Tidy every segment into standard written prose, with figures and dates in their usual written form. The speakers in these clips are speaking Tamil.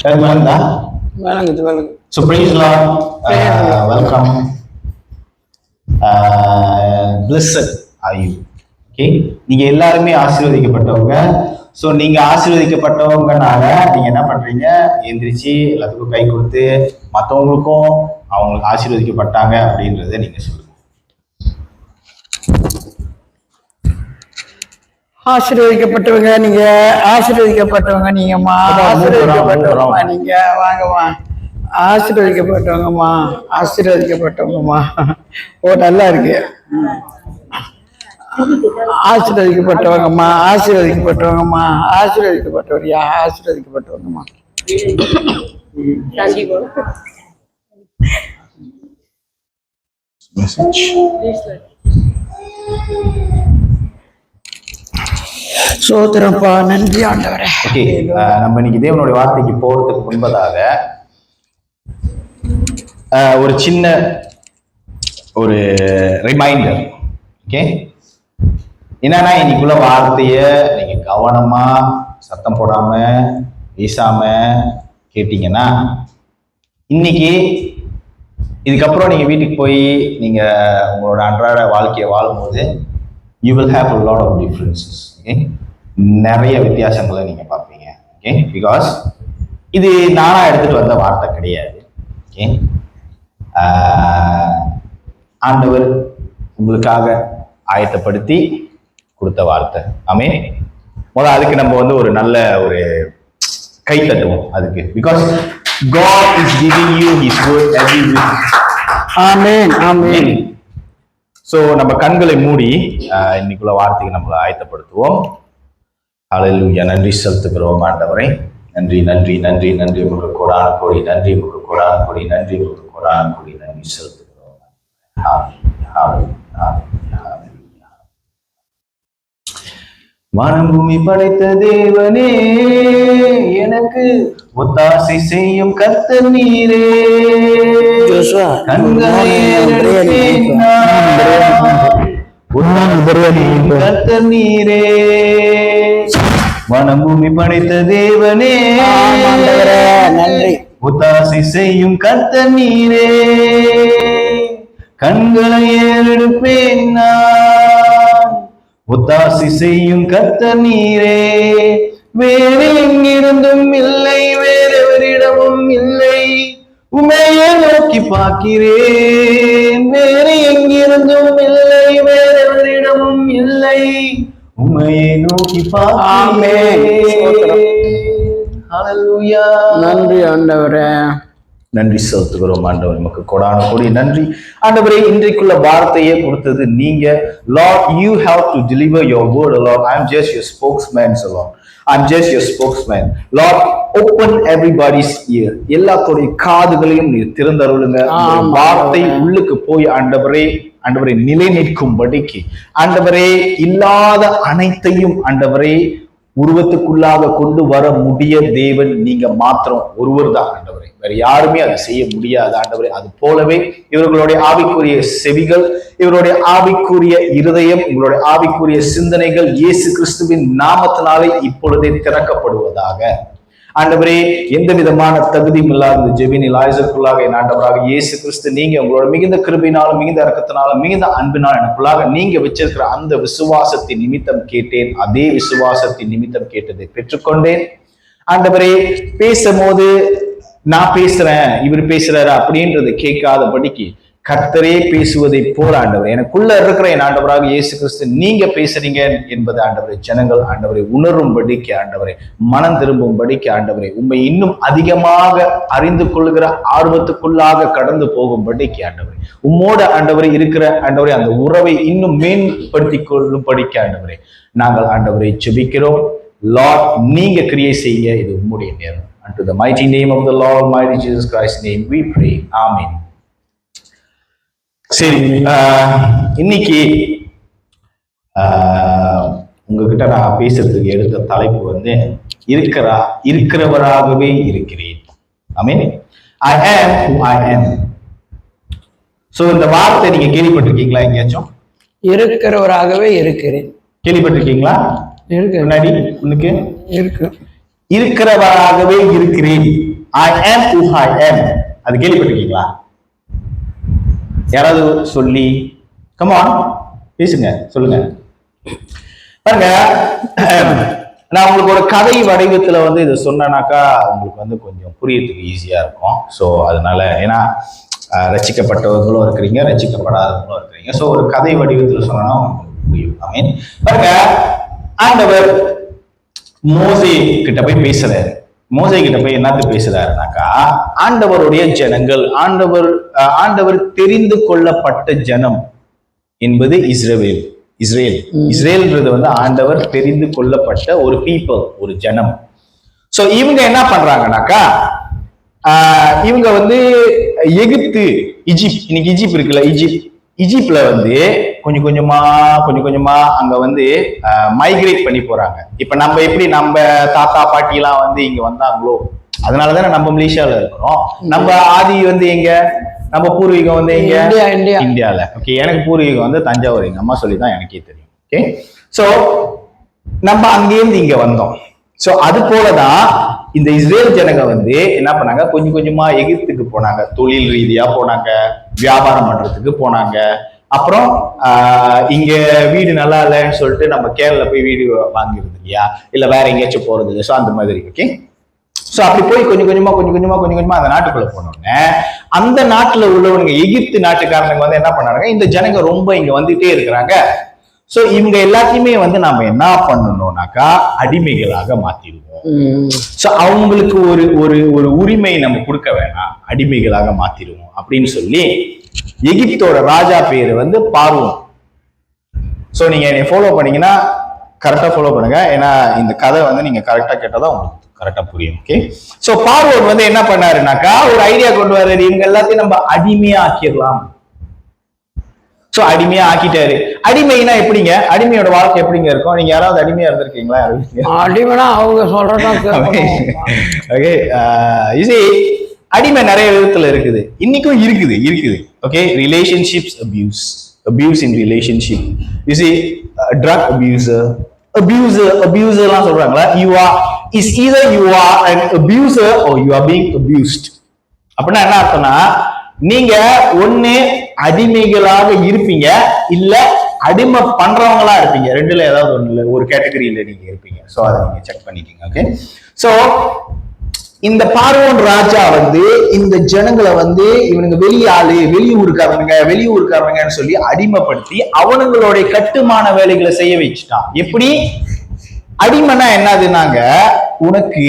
So praise the Lord. Welcome. Blessed are you. Okay, நீங்க எல்லாருமே ஆசீர்வதிக்கப்பட்டவங்க. ஸோ நீங்க ஆசீர்வதிக்கப்பட்டவங்கனால நீங்க என்ன பண்றீங்க? எந்திரிச்சு எல்லாத்துக்கும் கை கொடுத்து மற்றவங்களுக்கும் அவங்க ஆசீர்வதிக்கப்பட்டாங்க அப்படின்றத நீங்க சொல்லுங்க. ஆசீர்வதிக்கப்பட்டவங்க நீங்க, ஆசீர்வதிக்கப்பட்டவங்க நீங்கம்மா, ஆசீர்வதிக்கப்பட்டவங்கம்மா நீங்க, வாங்கம்மா. ஆசீர்வதிக்கப்பட்டவங்கம்மா, ஆசீர்வதிக்கப்பட்டவங்கம்மா. ஓ, நல்லா இருக்கு. ஆசீர்வதிக்கப்பட்டவங்கம்மா, ஆசீர்வதிக்கப்பட்டவங்கம்மா, ஆசீர்வதிக்கப்பட்டவரியா, ஆசீர்வதிக்கப்பட்டவங்கம்மா. சோதரப்பா, நன்றி ஆண்டவரே. ஓகே, நம்ம இன்னைக்கு தேவனுடைய வார்த்தைக்கு போறதுக்கு முன்பதாக ஒரு சின்ன ஒரு ரிமைண்டர். ஓகே, என்னன்னா இன்னைக்குள்ள வார்த்தைய நீங்க கவனமா சத்தம் போடாம வீசாம கேட்டீங்கன்னா இன்னைக்கு இதுக்கப்புறம் நீங்க வீட்டுக்கு போய் நீங்க உங்களோட அன்றாட வாழ்க்கையை வாழும்போது you will have a lot of differences. Okay, நிறைய வித்தியாசங்களை நீங்க பார்ப்பீங்க. ஓகே, பிகாஸ் இது நானா எடுத்துட்டு வந்த வார்த்தை கிடையாது. ஓகே, ஆண்டவர் உங்களுக்காக ஆயத்தப்படுத்தி கொடுத்த வார்த்தை. ஆமென். முதல்ல அதுக்கு நம்ம ஒரு நல்ல ஒரு கை தட்டுவோம் அதுக்கு. Because God is giving you His word every week. Amen, amen. So நம்ம கண்களை மூடி இன்னைக்குள்ள வார்த்தைக்கு நம்மளை ஆயத்தப்படுத்துவோம். ஹல்லேலூயா. நன்றி செலுத்துகிறோம் ஆண்டவரே. நன்றி நன்றி நன்றி நன்றி. உங்களுக்கு கோடான கோடி நன்றி, உங்களுக்கு கோடான கோடி நன்றி, உங்களுக்கு கோடான கோடி நன்றி செலுத்துகிறோம். வானம் பூமி படைத்த தேவனே, எனக்கு ஒத்தாசை செய்யும் கர்த்தர் நீரே. கர்த்தர் நீரே. வானம் பூமி படைத்த தேவனே, ஒத்தாசை செய்யும் கர்த்தர் நீரே. கண்களை ஏறெடுப்பேன் நான், ஒத்தாசை செய்யும் கர்த்தர் நீரே. வேறு எங்கிருந்தும் இல்லை, வேறெவரிடமும் இல்லை, உமையை நோக்கி பார்க்கிறேன். வேறு எங்கிருந்தும் இல்லை, வேறெவரிடமும் இல்லை, உமையை நோக்கி பார்க்கிறேன். ஹல்லேலூயா. நன்றி ஆண்டவரே. நன்றி செலுத்துகிறோம் ஆண்டவர். நமக்கு கொடான கொடி நன்றி ஆண்டவரே. இன்றைக்குள்ள வார்த்தையை கொடுத்தது நீங்க. Lord, you have to deliver your word, Lord. I'm just your spokesman, Lord. I'm just your spokesman. Lord, open everybody's ear. எல்லாத்தோடைய காதுகளையும் நீர் திறந்தருளுங்க. வார்த்தை உள்ளுக்கு போய் ஆண்டவரே நிலை நிற்கும்படிக்கு ஆண்டவரே இல்லாத அனைத்தையும் ஆண்டவரே உருவத்துக்குள்ளாக கொண்டு வர முடிய தேவன் நீங்க மாத்திரம் ஒருவர் தான் ஆண்டவரே. வேற யாருமே அதை செய்ய முடியாது ஆண்டவரே. அது போலவே இவர்களுடைய ஆவிக்குரிய செவிகள், இவருடைய ஆவிக்குரிய இருதயம், இவருடைய ஆவிக்குரிய சிந்தனைகள் இயேசு கிறிஸ்துவின் நாமத்தினாலே இப்பொழுதே திறக்கப்படுவதாக. ஆண்டவரே, எந்த விதமான தகுதியும் இல்லாத ஜெபினில் ஆயுதற்குள்ளாக என் ஆண்டவராக இயேசு கிறிஸ்து நீங்க உங்களோட மிகுந்த கிருபையினாலும் மிகுந்த இரக்கத்தினாலும் மிகுந்த அன்பினால் எனக்குள்ளாக நீங்க வச்சிருக்கிற அந்த விசுவாசத்தின் நிமித்தம் கேட்டேன். அதே விசுவாசத்தின் நிமித்தம் கேட்டதை பெற்றுக்கொண்டேன் ஆண்டவரே. பேசும்போது நான் பேசுறேன் இவர் பேசுறாரு அப்படின்றது கேட்காதபடிக்கு கர்த்தரே பேசுவதை போல ஆண்டவரே எனக்குள்ள இருக்கிற என் ஆண்டவராக இயேசு கிறிஸ்து நீங்க பேசுறீங்க என்பது ஆண்டவரே ஜனங்கள் ஆண்டவரை உணரும்படிக்கு ஆண்டவரை மனம் திரும்பும்படிக்கு ஆண்டவரை உண்மை இன்னும் அதிகமாக அறிந்து கொள்ளுகிற ஆர்வத்துக்குள்ளாக கடந்து போகும்படிக்கு ஆண்டவரை உம்மோட ஆண்டவரை இருக்கிற ஆண்டவரை அந்த உறவை இன்னும் மேம்படுத்தி கொள்ளும்படிக்கு ஆண்டவரை நாங்கள் ஆண்டவரை ஜெபிக்கிறோம். லார்ட், நீங்க கிரியை செய்ய இது உம்முடைய நேரம். Unto the mighty name of the Lord, mighty Jesus Christ's name, we pray. Amen. சரி, இன்னைக்கு உங்ககிட்ட நான் பேசுறதுக்கு எடுத்த தலைப்பு இருக்கிறவராகவே இருக்கிறேன். ஆமென். I am who I am. So இந்த வார்த்தை நீங்க கேள்விப்பட்டிருக்கீங்களா? எங்கேயாச்சும் இருக்கிறவராகவே இருக்கிறேன் கேள்விப்பட்டிருக்கீங்களா? முன்னாடி உனக்கு இருக்கு. இருக்கிறவராகவே இருக்கிறேன். I am who I am. அது கேள்விப்பட்டிருக்கீங்களா? யாராவது சொல்லி கமான் பேசுங்க, சொல்லுங்க. பாருங்க, நான் உங்களுக்கு ஒரு கதை வடிவத்துல வந்து இதை சொன்னேனாக்கா உங்களுக்கு வந்து கொஞ்சம் புரியறதுக்கு ஈஸியா இருக்கும். ஸோ அதனால ஏன்னா ரட்சிக்கப்பட்டவர்களும் இருக்கிறீங்க, ரட்சிக்கப்படாதவர்களும் இருக்கிறீங்க. ஸோ ஒரு கதை வடிவத்துல சொன்னா உங்களுக்கு புரியும். ஐ மீன் பாருங்க, ஆண்டவர் மோசே கிட்ட போய் பேசுறாரு. மோசே கிட்ட போய் என்னத்து பேசுறாருனாக்கா, ஆண்டவருடைய ஜனங்கள், ஆண்டவர் தெரிந்து கொள்ளப்பட்ட ஜனம் என்பது இஸ்ரவேல். இஸ்ரேல்ன்றது வந்து ஆண்டவர் தெரிந்து கொள்ளப்பட்ட ஒரு பீப்புள், ஒரு ஜனம். சோ இவங்க என்ன பண்றாங்கனாக்கா, இவங்க வந்து எகிப்து, இன்னைக்கு ஈஜிப்ட் இருக்குல்ல, ஈஜிப்ட்ல வந்து கொஞ்சம் கொஞ்சமா அங்க வந்து மைக்ரேட் பண்ணி போறாங்க. இப்ப நம்ம எப்படி நம்ம தாத்தா பாட்டி எல்லாம் வந்து இங்க வந்தாங்களோ, அதனாலதானே நம்ம மலேசியால இருக்கிறோம். நம்ம ஆதி வந்து எங்க, நம்ம பூர்வீகம் வந்து எங்க, இந்தியால. ஓகே, எனக்கு பூர்வீகம் வந்து தஞ்சாவூர், எங்க அம்மா சொல்லிதான் எனக்கே தெரியும். ஓகே, சோ நம்ம அங்கேருந்து இங்க வந்தோம். சோ அது போலதான் இந்த இஸ்ரேல் ஜனங்க வந்து என்ன பண்ணாங்க, கொஞ்சம் கொஞ்சமா எகிப்துக்கு போனாங்க, தொழில் ரீதியா போனாங்க, வியாபாரம் பண்றதுக்கு போனாங்க. அப்புறம் இங்க வீடு நல்லா இல்லைன்னு சொல்லிட்டு நம்ம கேரளா போய் வீடு வாங்கிருது இல்லையா, இல்ல வேற எங்கேயாச்சும் போறது இல்லை. ஸோ அந்த மாதிரி. ஓகே, சோ அப்படி போய் கொஞ்சம் கொஞ்சமா அந்த நாட்டுக்குள்ள போனோடனே அந்த நாட்டுல உள்ளவனுங்க, எகிப்து நாட்டுக்காரங்க வந்து என்ன பண்ணாங்க, இந்த ஜனங்க ரொம்ப இங்க வந்துட்டே இருக்கிறாங்க. சோ இவங்க எல்லாத்தையுமே வந்து நாம என்ன பண்ணணும்னாக்கா அடிமைகளாக மாத்திடுவோம். சோ அவங்களுக்கு ஒரு ஒரு ஒரு உரிமை நம்ம கொடுக்க வேணாம், அடிமைகளாக மாத்திடுவோம் அப்படின்னு சொல்லி எகிப்தோட ராஜா பேரு வந்து பார்வோன். சோ நீங்க என்னை ஃபாலோ பண்ணீங்கன்னா கரெக்டா ஃபாலோ பண்ணுங்க, ஏன்னா இந்த கதை வந்து நீங்க கரெக்டா கேட்டாதான் உங்களுக்கு கரெக்டா புரியும். ஓகே, சோ பார்வோன் வந்து என்ன பண்ணாருனாக்கா ஒரு ஐடியா கொண்டு வர்றாரு, இவங்க எல்லாத்தையும் நம்ம அடிமையா ஆக்கிடலாம். சோ அடிமையா ஆக்கிட்டாரு. அடிமைனா எப்படிங்க, அடிமையோட வாழ்க்கை எப்படிங்க இருக்கும்? நீங்க யாராவது அடிமையா இருந்திருக்கீங்களா? அடிமைனா அவங்க சொல்றதா. ஓகே, அடிமை நிறைய விதத்துல இருக்குது, இன்னைக்கும் இருக்குது. Okay, relationships abuse in relationship. You see drug abuser எல்லாம் சொல்றாங்களா, either you are an abuser or you are being abused. அப்படின்னா என்ன அர்த்தம்னா, நீங்க ஒண்ணு அடிமைகளாக இருப்பீங்க, இல்ல அடிமை பண்றவங்களா இருப்பீங்க. ரெண்டுல ஏதாவது ஒண்ணுல ஒரு கேட்டகரியில நீங்க இருப்பீங்க. சோ அதை நீங்க செக் பண்ணிக்கோங்க. ஓகே, சோ இந்த பார்வோன் ராஜா வந்து இந்த ஜனங்களை வந்து இவனுங்க வெளியூருக்காரனுங்கன்னு சொல்லி அடிமைப்படுத்தி அவனுங்களுடைய கட்டுமான வேலைகளை செய்ய வச்சுட்டான். எப்படி அடிமைனா என்னதுன்னாங்க, உனக்கு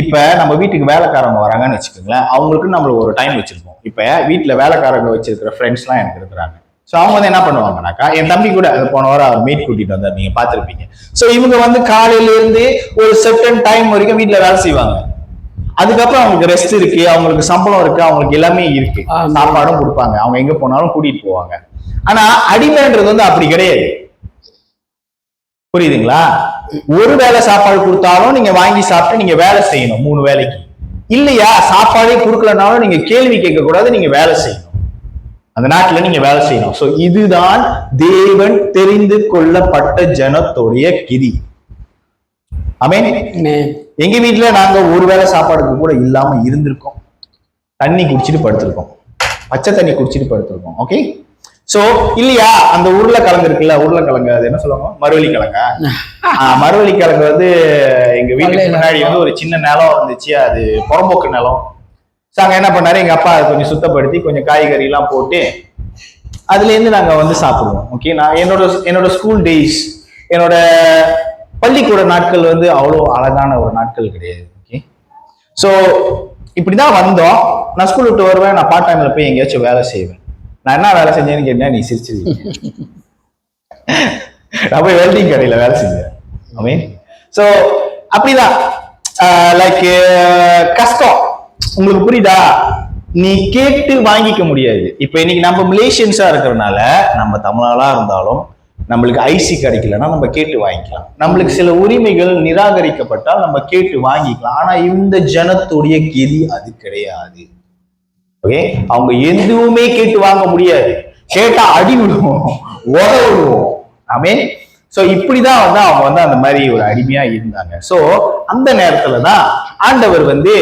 இப்ப நம்ம வீட்டுக்கு வேலைக்காரங்க வராங்கன்னு வச்சுக்கோங்களேன், அவங்களுக்கு நம்ம ஒரு டைம் வச்சிருப்போம். இப்ப வீட்டுல வேலைக்காரங்க வச்சிருக்கிற ஃப்ரெண்ட்ஸ் எல்லாம் எனக்கு இருக்கிறாங்க. சோ அவங்க வந்து என்ன பண்ணுவாங்கனாக்கா, என் தம்பி கூட போன வாரம் அவர் மீட் கூட்டிட்டு வந்தார், நீங்க பாத்திருப்பீங்க. சோ இவங்க வந்து காலையில இருந்து ஒரு சர்டன் டைம் வரைக்கும் வீட்டுல வேலை செய்வாங்க. அதுக்கப்புறம் அவங்களுக்கு ரெஸ்ட் இருக்கு, அவங்களுக்கு சம்பளம் இருக்கு, அவங்களுக்கு எல்லாமே இருக்கு, சாப்பாடும் கொடுப்பாங்க, அவங்க எங்க போனாலும் கூட்டிட்டு போவாங்க. ஆனா அடிமைன்றது வந்து அப்படி கிடையாது. புரியுதுங்களா? ஒரு வேளை சாப்பாடு கொடுத்தாலும் நீங்க வாங்கி சாப்பிட்டு நீங்க வேலை செய்யணும் 3 வேளைக்கு. இல்லையா, சாப்பாடே கொடுக்கலனாலும் நீங்க கேள்வி கேட்க கூடாது, நீங்க வேலை செய்யணும், அந்த நாட்டுல நீங்க வேலை செய்யணும். சோ இதுதான் தேவன் தெரிந்து கொள்ளப்பட்ட ஜனத்தோடைய கிரி. ஆமென். எங்க வீட்டுல நாங்க ஒரு வேளை சாப்பாடுக்கு கூட இல்லாம இருந்திருக்கோம், தண்ணி குடிச்சிட்டு படுத்திருக்கோம், பச்சை தண்ணி குடிச்சிட்டு படுத்திருக்கோம். ஓகே, சோ இல்லையா, அந்த உருளைக்கிழங்கு இருக்குல்ல, உருளைக்கிழங்கு அது என்ன சொல்லுவாங்க, மரவள்ளிக்கிழங்க. மரவள்ளிக்கிழங்கு வந்து எங்க வீட்டுக்கு முன்னாடி வந்து ஒரு சின்ன நிலம் இருந்துச்சு, அது புறம்போக்கு நிலம். சோ அங்க என்ன பண்ணாரு, எங்க அப்பா அதை கொஞ்சம் சுத்தப்படுத்தி கொஞ்சம் காய்கறி எல்லாம் போட்டு அதுல இருந்து நாங்க வந்து சாப்பிடுவோம். ஓகே, நான் என்னோட ஸ்கூல் டேஸ், என்னோட பள்ளிக்கூட நாட்கள் வந்து அவ்வளோ அழகான ஒரு நாட்கள் கிடையாது. ஓகே, சோ இப்படிதான் வந்தோம். நான் ஸ்கூல் விட்டு வருவேன், நான் பார்ட் டைம்ல போய் எங்கேயாச்சும் வேலை செய்வேன். நான் என்ன வேலை செஞ்சேன்னு கேட்டேன், நீ சிரிச்சிருவீங்க. நான் போய் வெல்டிங் கடையில வேலை செஞ்சேன். ஆமென். சோ அப்படிதான் லைக் கஷ்டம். உங்களுக்கு புரியுதா? நீ கேட்டு வாங்கிக்க முடியாது. இப்ப இன்னைக்கு நம்ம மலேசியன்ஸா இருக்கிறதுனால, நம்ம தமிழாளா இருந்தாலும் நம்மளுக்கு ஐசி கிடைக்கலன்னா நம்ம கேட்டு வாங்கிக்கலாம். நம்மளுக்கு சில உரிமைகள் நிராகரிக்கப்பட்டால் நம்ம கேட்டு வாங்கிக்கலாம். ஆனா இந்த ஜனத்துடைய கெதி அது கிடையாது. ஓகே, அவங்க எதுவுமே கேட்டு வாங்க முடியாது. கேட்டா அடி விடுவோம், உத விடுவோம். ஆமென். சோ இப்படிதான் வந்து அவங்க வந்து அந்த மாதிரி ஒரு அடிமையா இருந்தாங்க. சோ அந்த நேரத்துலதான் ஆண்டவர் வந்து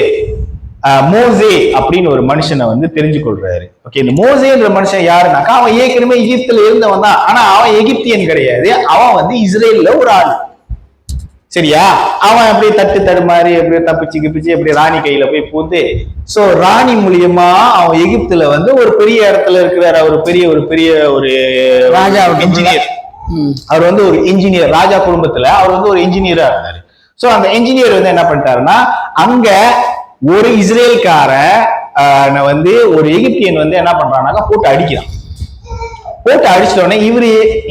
மோசே அப்படின்னு ஒரு மனுஷனை வந்து தெரிஞ்சு கொள்றாரு. ஓகே, இந்த மோசேன்ற மனுஷன் யாருனாக்கா அவன் ஏற்கனவே எகிப்துல இருந்தவன் தான். ஆனா அவன் எகிப்தியன் கிடையாது, அவன் வந்து இஸ்ரேல்ல ஒரு ஆள். சரியா? அவன் அப்படியே தடுமாறி அப்படியே தப்பிச்சு அப்படியே ராணி கையில போய் பூந்து, சோ ராணி மூலியமா அவன் எகிப்துல வந்து ஒரு பெரிய இடத்துல இருக்கிறார். அவர் ஒரு பெரிய ஒரு ராஜா இன்ஜினியர். அவர் வந்து ஒரு இன்ஜினியர், ராஜா குடும்பத்துல அவர் வந்து ஒரு இன்ஜினியரா இருந்தாரு. சோ அந்த இன்ஜினியர் வந்து என்ன பண்ணிட்டாருன்னா, அங்க ஒரு இஸ்ரேல்காரன் வந்து ஒரு எகிப்தியன் வந்து என்ன பண்றான்னாக்கா போட்டு அடிக்கிறான். போட்டு அடிச்சிட்ட உடனே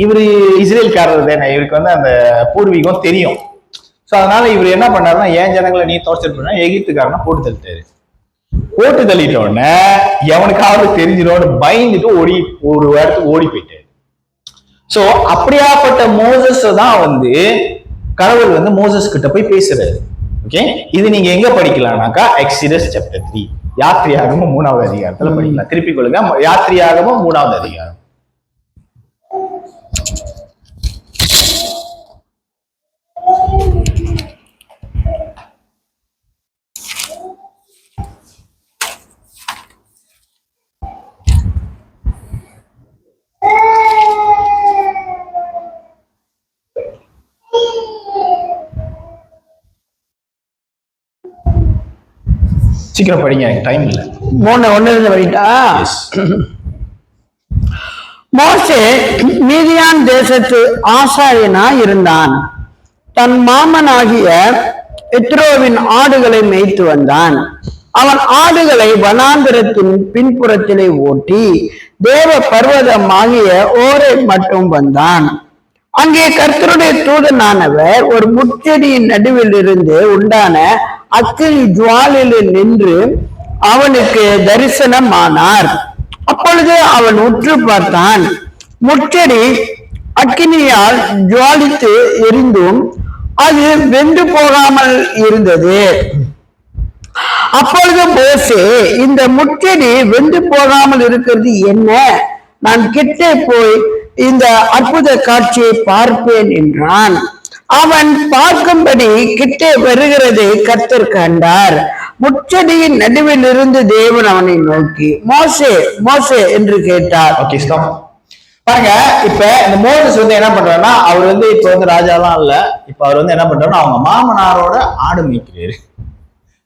இவரு இஸ்ரேல்காரர் தானே, இவருக்கு வந்து அந்த பூர்வீகம் தெரியும். சோ அதனால இவர் என்ன பண்ணாருன்னா, ஏன் ஜனங்களை நீ டார்ச்சர் பண்ண, எகிப்துக்காரனா போட்டு தள்ளிட்டாரு. போட்டு தள்ளிட்ட உடனே எவனுக்காவது தெரிஞ்சிடும் பயந்துட்டு ஒரு இடத்துக்கு ஓடி போயிட்டாரு. சோ அப்படியாப்பட்ட மோசஸ் தான் வந்து கடவுள் வந்து மோசஸ் கிட்ட போய் பேசுறாரு. ஓகே, இது நீங்க எங்க படிக்கலாம்னாக்கா எக்ஸிடஸ் சாப்டர் 3, யாத்திரையாகமம் 3வது அதிகாரத்துல படிக்கலாம். திருப்பிக் கொள்ளுங்க, யாத்திரையாகமம் 3வது அதிகாரம். சீக்கிரம் படிங்க, டைம் இல்ல. 3:1 படிட்டா. மோசே மீதியான் தேசத்து ஆசாரியனா இருந்தான். தன் மாமனாகிய எத்ரோவின் ஆடுகளை மேய்த்து வந்தான். அவன் ஆடுகளை வனாந்திரத்தின் பின்புறத்திலே ஓட்டி தேவ பர்வதமாகிய ஓரை மட்டும் வந்தான். அங்கே கர்த்தருடைய தூதனானவர் ஒரு முட்செடியின் நடுவில் இருந்து உண்டான அக்கினி ஜுவாலில் நின்று அவனுக்கு தரிசனமானார். அப்பொழுது அவன் உற்று பார்த்தான். முட்செடி அக்கினியால் ஜுவாலித்து எரிந்தும் அது வெந்து போகாமல் இருந்தது. அப்பொழுது மோசே, இந்த முட்செடி வெந்து போகாமல் இருக்கிறது என்ன? நான் கிட்டே போய் இந்த அற்புத காட்சியை பார்ப்பேன் என்றான். அவன் பார்க்கும்படி கிட்டே வருகிறதை கர்த்தர் கண்டார். முட்செடியின் நடுவில் இருந்து தேவன் அவனை நோக்கி, மோசே மோசே என்று கேட்டார். Okay, stop. பாருங்க, இப்ப இந்த மோசஸ் வந்து என்ன பண்றாருன்னா, அவர் வந்து இப்ப வந்து ராஜாலாம் இல்ல, இப்ப அவர் வந்து என்ன பண்றாருன்னா அவங்க மாமனாரோட ஆடு மேய்க்கிறாரு.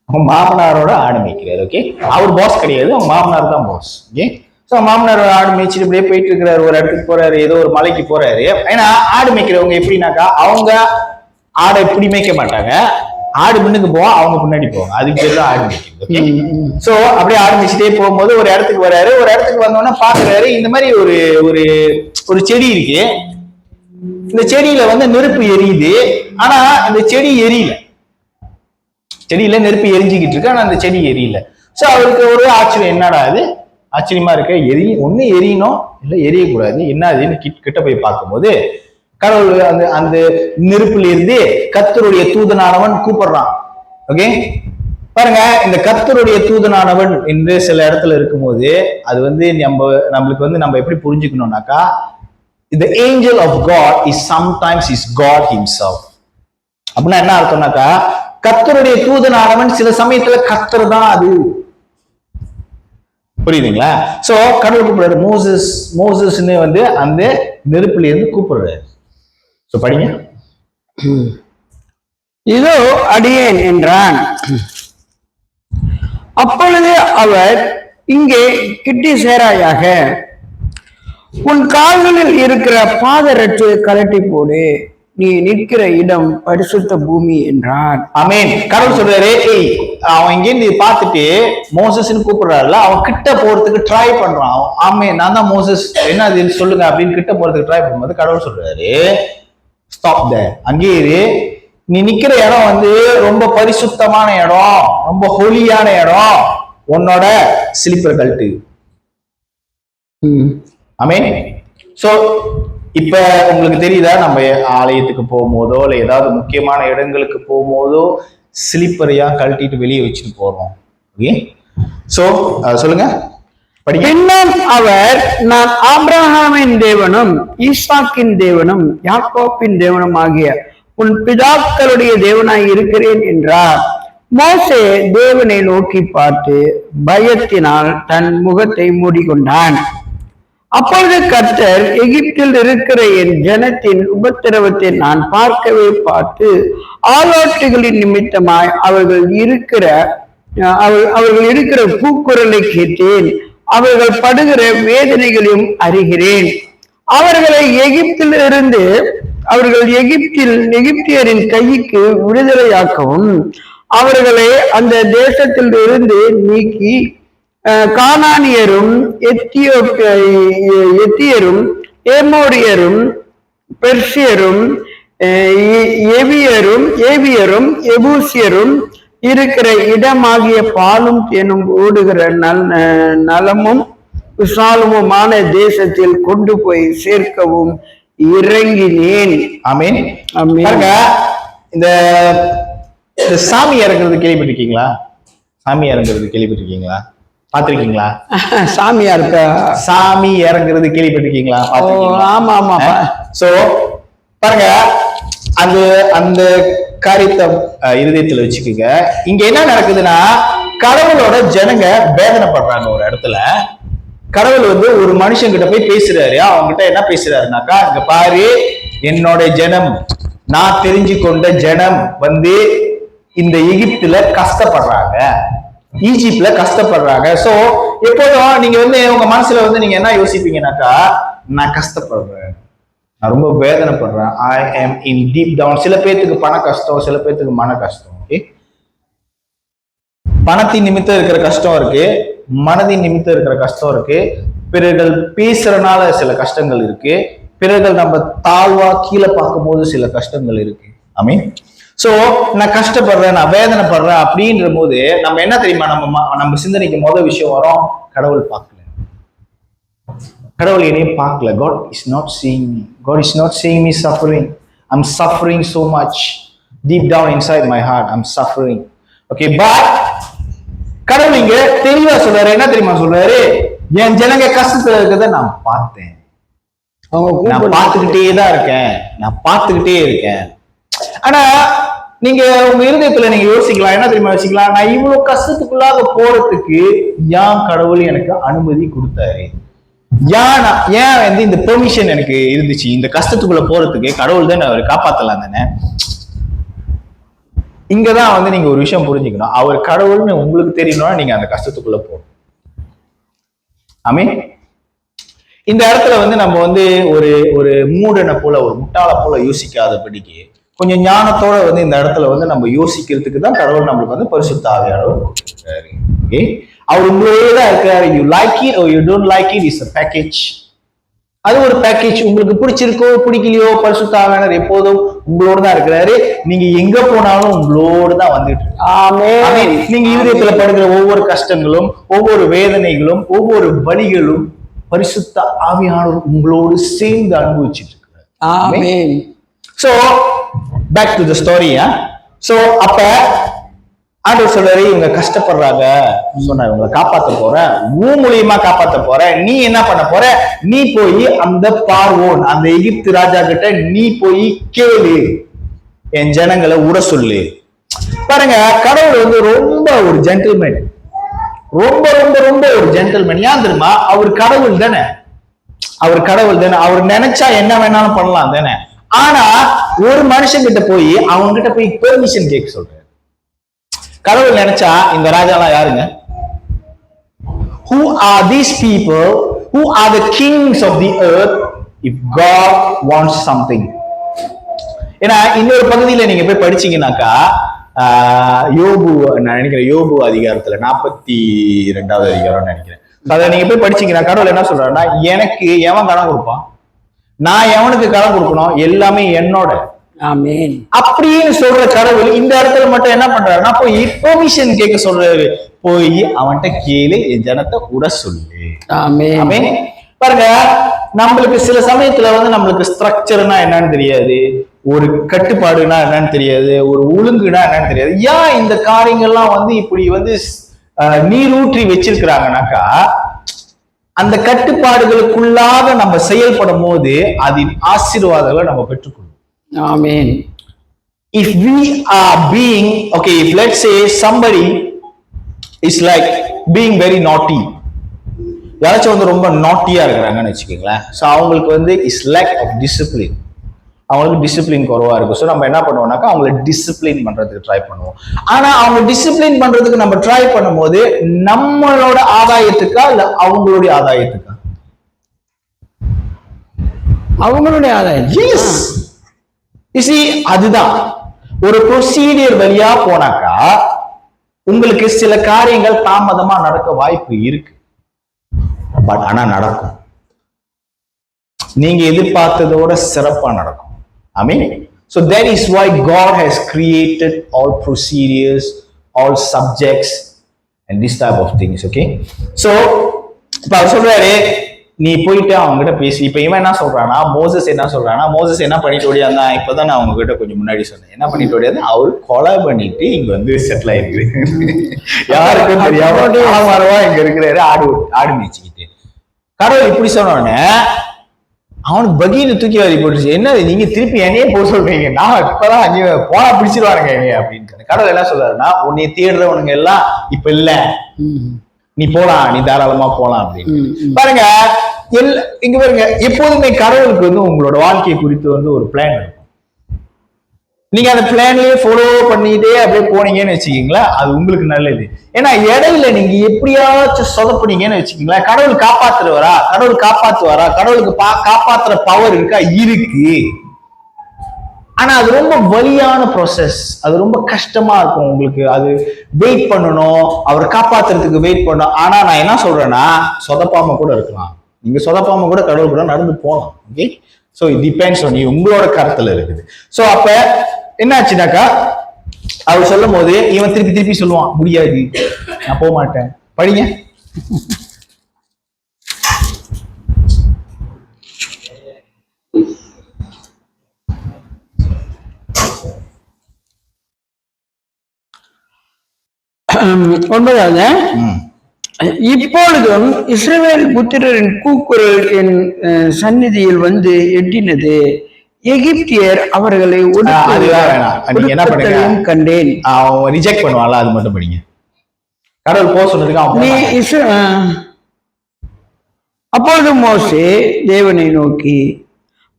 அவங்க மாமனாரோட ஆடு மேய்க்கிறாரு. ஓகே, அவர் பாஸ் கிடையாது, அவங்க மாமனார் தான் பாஸ். ஓகே, ஸோ மாமனார் ஆடு மேய்ச்சிட்டு இப்படியே போயிட்டு இருக்கிறாரு. ஒரு இடத்துக்கு போறாரு, ஏதோ ஒரு மலைக்கு போறாரு. ஏன்னா ஆடு மேய்க்கிறவங்க எப்படின்னாக்கா, அவங்க ஆடை இப்படி மேய்க்க மாட்டாங்க, ஆடு முன்னுக்கு போவோம், அவங்க முன்னாடி போவாங்க. அதுக்கு பேர் தான் ஆடு மேய்க்கிறது. சோ அப்படியே ஆடு மேய்ச்சிட்டே போகும்போது ஒரு இடத்துக்கு வராரு. ஒரு இடத்துக்கு வந்தோன்னா பாக்குறாரு, இந்த மாதிரி ஒரு ஒரு ஒரு செடி இருக்கு. இந்த செடியில வந்து நெருப்பு எரியுது, ஆனா இந்த செடி எரியல. செடியில நெருப்பு எரிஞ்சுக்கிட்டு இருக்கு, ஆனா அந்த செடி எரியல. சோ அவருக்கு ஒரு ஆச்சரியம், என்னடா அது ஆச்சரியமா இருக்கு, ஒண்ணு எரியணும் இல்ல எரியக்கூடாது, என்ன அதுன்னு கிட்ட போய் பார்க்கும்போது கடவுள் அந்த அந்த நெருப்புல இருந்து கர்த்தருடைய தூதனானவன் கூப்பிடுறான். ஓகே, பாருங்க, இந்த கர்த்தருடைய தூதனானவன் என்று சில இடத்துல இருக்கும்போது அது வந்து நம்மளுக்கு வந்து நம்ம எப்படி புரிஞ்சுக்கணும்னாக்கா, the angel of God is sometimes is God himself. அப்படின்னா என்ன அர்த்தம்னாக்கா, கர்த்தருடைய தூதனானவன் சில சமயத்துல கர்த்தர் தான் அது. புரியுதுங்களா? சோ கடவுள் கூப்பிடுறாரு, மோசஸ்ன்னு வந்து அந்த நெருப்புல இருந்து கூப்பிடுறாரு. சோ படிங்க. இதோ அடியேன் என்றான். அப்பொழுது அவர், இங்கே கிட்டி சேராயாக, உன் கால்களில் இருக்கிற பாதரட்சை கலட்டி போடு, நீ நிற்கிற இடம் பரிசுத்த பூமி என்றார். ஆமென். கடவுள் சொல்றாரு, அவன் இங்கிருந்து பார்த்துட்டு மோசஸ்ன்னு கூப்பிடுறாருல, அவன் கிட்ட போறதுக்கு ட்ரை பண்றான். ஆமே, நான் தான் மோசஸ், என்ன அது சொல்லுங்க அப்படின்னு கிட்ட போறதுக்கு ட்ரை பண்ணும்போது கடவுள் சொல்றாரு, ஸ்டாப் தேர், அங்கேயே நீ நிக்கிற இடம் வந்து ரொம்ப பரிசுத்தமான இடம், ரொம்ப ஹோலியான இடம், உன்னோட ஸ்லிப்பர் கழட்டு. ஆமென். சோ இப்ப உங்களுக்கு தெரியுதா, நம்ம ஆலயத்துக்கு போகும்போதோ இல்ல ஏதாவது முக்கியமான இடங்களுக்கு போகும்போதோ ஸ்லிப்பரையா கழட்டிட்டு வெளியே வச்சுட்டு போறோம். ஓகே, சோ சொல்லுங்க. இன்னும் அவர், நான் ஆபிரகாமின் தேவனும் ஈசாக்கின் தேவனும் யாக்கோப்பின் தேவனும் ஆகிய உன் பிதாக்களுடைய தேவனாய் இருக்கிறேன் என்றார். மோசே தேவனை நோக்கி பார்த்து பயத்தினால் தன் முகத்தை மூடிக்கொண்டான். அப்பொழுது கர்த்தர், எகிப்தில் இருக்கிற என் ஜனத்தின் உபத்திரவத்தை நான் பார்க்கவே பார்த்து ஆலோட்டுகளின் நிமித்தமாய் அவர்கள் இருக்கிற கூக்குரலை கேட்டேன். அவர்கள் படுகிற வேதனைகளையும் அறிகிறேன். அவர்கள் எகிப்தியரின் கைக்கு விடுதலையாக்கவும் அவர்களை அந்த தேசத்தில் இருந்து நீக்கி கானானியரும் எத்தியரும் ஏமோரியரும் பெர்சியரும் ஏவியரும் எபூசியரும் இருக்கிற இடமாகிய பாலும் தேனும் ஓடுகிற நலமும் விசாலமுமான தேசத்தில் கொண்டு போய் சேர்க்கவும் இறங்கினேன். ஆமீன். இந்த சாமி இறங்குறது கேள்விப்பட்டிருக்கீங்களா? சாமி இறங்குறது கேள்விப்பட்டிருக்கீங்களா? பாத்திருக்கீங்களா? சாமி இறங்குறது கேள்விப்பட்டிருக்கீங்களா? ஆமா ஆமா. சோ பாருங்க, அந்த காரியத்தை இருதயத்துல வச்சுக்கோங்க. இங்க என்ன நடக்குதுன்னா, கடவுளோட ஜனங்க வேதனைப்படுறாங்க. ஒரு இடத்துல கடவுள் வந்து ஒரு மனுஷன் கிட்ட போய் பேசுறாரு. அவங்க கிட்ட என்ன பேசுறாருனாக்கா, இங்க பாரு, என்னோட ஜனம், நான் தெரிஞ்சு கொண்ட ஜனம் வந்து இந்த எகிப்துல கஷ்டப்படுறாங்க, ஈஜிப்ட்ல கஷ்டப்படுறாங்க. சோ எப்போதும் நீங்க வந்து உங்க மனசுல வந்து நீங்க என்ன யோசிப்பீங்கன்னாக்கா, நான் கஷ்டப்படுறேன், நான் ரொம்ப வேதனைப்படுறேன், I am in deep down. சில பேர்த்துக்கு பண கஷ்டம், சில பேர்த்துக்கு மன கஷ்டம். ஓகே, பணத்தின் நிமித்தம் இருக்கிற கஷ்டம் இருக்கு, மனதின் நிமித்தம் இருக்கிற கஷ்டம் இருக்கு, பிறர்கள் பேசுறதுனால சில கஷ்டங்கள் இருக்கு, பிறர்கள் நம்ம தாழ்வா கீழே பார்க்கும் போது சில கஷ்டங்கள் இருக்கு. ஐ மீன், சோ நான் கஷ்டப்படுறேன், நான் வேதனைப்படுறேன் அப்படின்ற போது நம்ம என்ன தெரியுமா, நம்ம சிந்தனைக்கு முதல் விஷயம் வரும், கடவுள் பார்க்கல, கடவுள் என்னையும் பார்க்கல. God is not seeing me. God is not seeing me suffering. I'm suffering so much. Deep down inside my heart, I'm suffering. Okay, but கடவுள் இங்க தெளிவா சொல்றாரு. என்ன தெரியுமா சொல்றாரு? என் ஜனங்க கஷ்டத்துல இருக்கிறத நான் பார்த்தேன், நான் பார்த்துக்கிட்டே தான் இருக்கேன், நான் பார்த்துக்கிட்டே இருக்கேன். ஆனா நீங்க உங்க இருதயத்துல நீங்க யோசிக்கலாம், என்ன தெரியுமா யோசிக்கலாம், நான் இவ்வளவு கஷ்டத்துக்குள்ளாக போறதுக்கு ஏன் கடவுள் எனக்கு அனுமதி கொடுத்தாரு, ஏன் வந்து இந்த பெர்மிஷன் எனக்கு இருந்துச்சு, இந்த கஷ்டத்துக்குள்ள போறதுக்கு கடவுள் தான் அவர் காப்பாத்தலாம் தானே. இங்கதான் வந்து நீங்க ஒரு விஷயம் புரிஞ்சுக்கணும், அவர் கடவுள்னு உங்களுக்கு தெரியணும்னா நீங்க அந்த கஷ்டத்துக்குள்ள போகணும். ஐ மீன், இந்த இடத்துல வந்து நம்ம வந்து ஒரு மூடனை போல, ஒரு முட்டாளை போல யோசிக்காதபடிக்கு கொஞ்சம் ஞானத்தோட வந்து இந்த இடத்துல வந்து நம்ம யோசிக்கிறதுக்கு தான் கடவுள் நம்மளுக்கு வந்து பரிசுத்த ஆவியானவர் கொடுத்திருக்காரு. ஓகே, அவர் உங்களோட தான் இருக்காரு. You like it or you don't like it is a package. அது ஒரு பேக்கேஜ். உங்களுக்கு பிடிச்சிருக்கோ பிடிக்கலையோ, பரிசுத்த ஆவியானவர் எப்போதும் உங்களோட தான் இருக்கிறாரு. நீங்க எங்க போனாலும் உங்களோட தான் வந்துட்டு இருக்கு. நீங்க இருதயத்துல படுகிற ஒவ்வொரு கஷ்டங்களும், ஒவ்வொரு வேதனைகளும், ஒவ்வொரு வலிகளும் பரிசுத்த ஆவியானவர் உங்களோடு சேர்ந்து அனுபவிச்சுட்டு இருக்கிறார். Amen. So back to the story. So அப்ப ஆண்டவர் சொல்றாரு, இவங்க கஷ்டப்படுறாங்க, சொன்ன இவங்களை காப்பாத்த போறேன், மூலியமா காப்பாத்த போறேன். நீ என்ன பண்ண போற, நீ போய் அந்த பார்வோன், அந்த எகிப்து ராஜா கிட்ட நீ போய் கேளு, என் ஜனங்களை உட சொல்லு. பாருங்க, கடவுள் வந்து ரொம்ப ஒரு ஜென்டில்மேன், ரொம்ப ரொம்ப ரொம்ப ஒரு ஜென்டில்மேன். ஏன் தெரியுமா, அவர் கடவுள் தானே, அவர் கடவுள் தானே, அவர் நினைச்சா என்ன வேணாலும் பண்ணலாம் தானே. ஆனா ஒரு மனுஷன் கிட்ட போய் அவங்க கிட்ட போய் பெர்மிஷன் கேட்க சொல்றாரு. கடவுள் நினைச்சா இந்த ராஜாலாம் யாருங்க? Who are these people? Who are the kings of the earth if God wants something? ஏன்னா இன்னொரு பகுதியில நீங்க போய் படிச்சீங்கன்னாக்கா, யோபு, நான் நினைக்கிறேன் யோபு அதிகாரத்துல 42வது அதிகாரம் நினைக்கிறேன், அதை நீங்க போய் படிச்சீங்கன்னா கடவுள் என்ன சொல்றாருன்னா, எனக்கு எவன் கடன் கொடுப்பான், நான் எவனுக்கு கடன் கொடுக்கணும், எல்லாமே என்னோட. ஆமென். அப்படின்னு சொல்ற கடவுள் இந்த இடத்துல மட்டும் என்ன பண்றாருன்னா, போய் பெர்மிஷன் கேட்க சொல்றாரு. போய் அவன்கிட்ட கேளு, என் ஜனத்தை உட சொல்லு. ஆமென். ஆமென். பாருங்க, நம்மளுக்கு சில சமயத்துல வந்து நம்மளுக்கு ஸ்ட்ரக்சர்னா என்னன்னு தெரியாது, ஒரு கட்டுப்பாடுனா என்னன்னு தெரியாது, ஒரு ஒழுங்குனா என்னன்னு தெரியாது. ஏன் இந்த காரியங்கள்லாம் வந்து இப்படி வந்து நீரூற்றி வச்சிருக்கிறாங்கனாக்கா, அந்த கட்டுப்பாடுகளுக்குள்ளாக நம்ம செயல்படும் போது அதன் ஆசீர்வாதங்களை நம்ம பெற்றுக்கொள்வோம். ஆமென். If we are being, okay, if let's say somebody is like being very naughty, யாராச்சும் வந்து ரொம்ப நாட்டியா இருக்கிறாங்கன்னு வச்சுக்கோங்களேன். ஸோ அவங்களுக்கு வந்து இஸ் லேக் ஆஃப் டிசிப்ளின், அவங்களுக்கு டிசிப்ளின் குறைவா இருக்கும். ஸோ நம்ம என்ன பண்ணுவோம்னாக்கா அவங்களை டிசிப்ளின் பண்றதுக்கு ட்ரை பண்ணுவோம். ஆனா அவங்க டிசிப்ளின் பண்றதுக்கு நம்ம ட்ரை பண்ணும்போது நம்மளோட ஆதாயத்துக்கா இல்ல அவங்களுடைய ஆதாயத்துக்கா? அவங்களுடைய ஆதாயம். எஸ், அதுதான் ஒரு ப்ரொசீடியர் வழியா போனாக்கா உங்களுக்கு சில காரியங்கள் தாமதமா நடக்க வாய்ப்பு இருக்கு. பட் ஆனா நடக்கும், நீங்க எதிர்பார்த்ததோட சிறப்பா நடக்கும். Amen. So that is why God has created all procedures, all subjects and this type of things. Okay, so இப்ப அவர் சொல்றாரு நீ போயிட்டு அவங்க கிட்ட பேசி. இப்ப இவன் என்ன சொல்றானா, மோசஸ் என்ன சொல்றானா, மோசஸ் என்ன பண்ணிட்டு ஓடியாந்தா, இப்பதான் நான் அவங்க கிட்ட கொஞ்சம் முன்னாடி சொன்னேன், என்ன பண்ணிட்டு ஓடியாந்து அவரு கொலை பண்ணிட்டு இங்க வந்து செட்டில் ஆயிருக்கு. யாருக்கும் தெரியாம ஆமாரவா இங்க இருக்கிறாரு ஆடு மேய்ச்சிக்கிட்டு. கடவுள் இப்படி சொன்னோடனே அவனுக்கு பகீனை தூக்கி வாரி போட்டுச்சு. என்ன நீங்க திருப்பி என்னையே போக சொல்றீங்க, நான் இப்பதான் அங்கே போனா பிடிச்சிருவானுங்க என்னைய அப்படின்னு. கடவுள் என்ன சொல்றாருன்னா, உன்னை தேடுறவனுங்க எல்லாம் இப்ப இல்ல, நீ போலாம், நீ தாராளமா போலாம் அப்படின்னு. பாருங்க, இங்க பாருங்க, எப்போதுமே கடவுளுக்கு வந்து உங்களோட வாழ்க்கையை குறித்து வந்து ஒரு பிளான் இருக்கும். நீங்க அந்த பிளான்லயே ஃபாலோ பண்ணிட்டே அப்படியே போனீங்கன்னு வச்சுக்கீங்களா, அது உங்களுக்கு நல்லது. ஏன்னா இடையில நீங்க எப்படியாச்சும் சொதப்புனீங்கன்னு வச்சுக்கீங்களா, கடவுள் காப்பாத்துறவரா, கடவுள் காப்பாத்துவாரா, கடவுளுக்கு காப்பாத்துற பவர் இருக்கா, இருக்கு. ஆனா அது ரொம்ப வலியான ப்ராசஸ், அது ரொம்ப கஷ்டமா இருக்கும் உங்களுக்கு. அது வெயிட் பண்ணணும், அவரை காப்பாத்துறதுக்கு வெயிட் பண்ணணும். ஆனா நான் என்ன சொல்றேன்னா, சொதப்பாம கூட இருக்கலாம், நீங்க சொதப்பாம கூட கடவுள் கூட நடந்து போகலாம். Okay, so it depends on you, உங்களோட கருத்துல இருக்குது. ஸோ அப்ப என்னாச்சுனாக்கா அவர் சொல்லும் போது இவன் திருப்பி திருப்பி சொல்லுவான், முடியாது, நான் போக மாட்டேன். படிங்க. ஒன்பதாவது, இப்பொழுதும் இஸ்ரவேல் புத்திரரின் கூக்குரல் என் சந்நிதியில் வந்து எட்டினது, எகிப்தியர் அவர்களை கண்டேன். ரிஜெக்ட் பண்ணுவாங்களா, அது மட்டும் படிங்க. கடவுள் போக சொன்னதுக்கு அப்பொழுது மோசே தேவனை நோக்கி,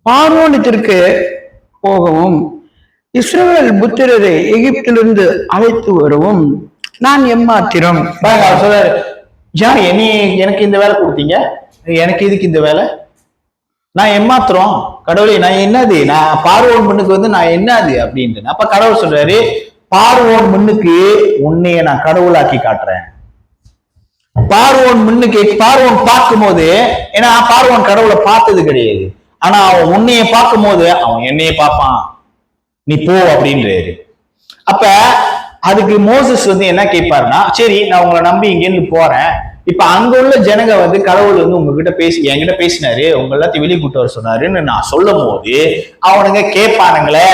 பார்வோனிற்கு போகவும் இஸ்ரவேல் புத்திரரை எகிப்திலிருந்து அழைத்து வரவும் நான் எம்மாத்திரம். அவர் சொல்றாரு, எனக்கு இந்த வேலை கொடுத்தீங்க, எனக்கு இதுக்கு இந்த வேலை, நான் எம்மாத்திரம் கடவுளே, நான் என்னது, நான் பார்வோன் மண்ணுக்கு வந்து நான் என்னது அப்படின்ட்டு. அப்ப கடவுள் சொல்றாரு, பார்வோன் மண்ணுக்கு உன்னைய நான் கடவுளாக்கி காட்டுறேன். பார்வோன் மண்ணுக்கு, பார்வோன் பார்க்கும் போது, ஏன்னா பார்வோன் கடவுளை பார்த்தது கிடையாது, ஆனா அவன் உன்னைய பார்க்கும் போது அவன் என்னைய பார்ப்பான், நீ போ அப்படின்றாரு. அப்ப அதுக்கு மோசஸ் வந்து என்ன கேட்பாருன்னா, சரி நான் உங்களை நம்பி இங்கேருந்து போறேன், இப்ப அங்க உள்ள ஜனங்க வந்து கடவுள் வந்து உங்ககிட்ட என்கிட்ட பேசினாரு, உங்க எல்லாத்தையும் வெளியே கூட்டு வர சொன்னாருன்னு நான் சொல்லும் போது அவனுங்க கேட்பானுங்களே,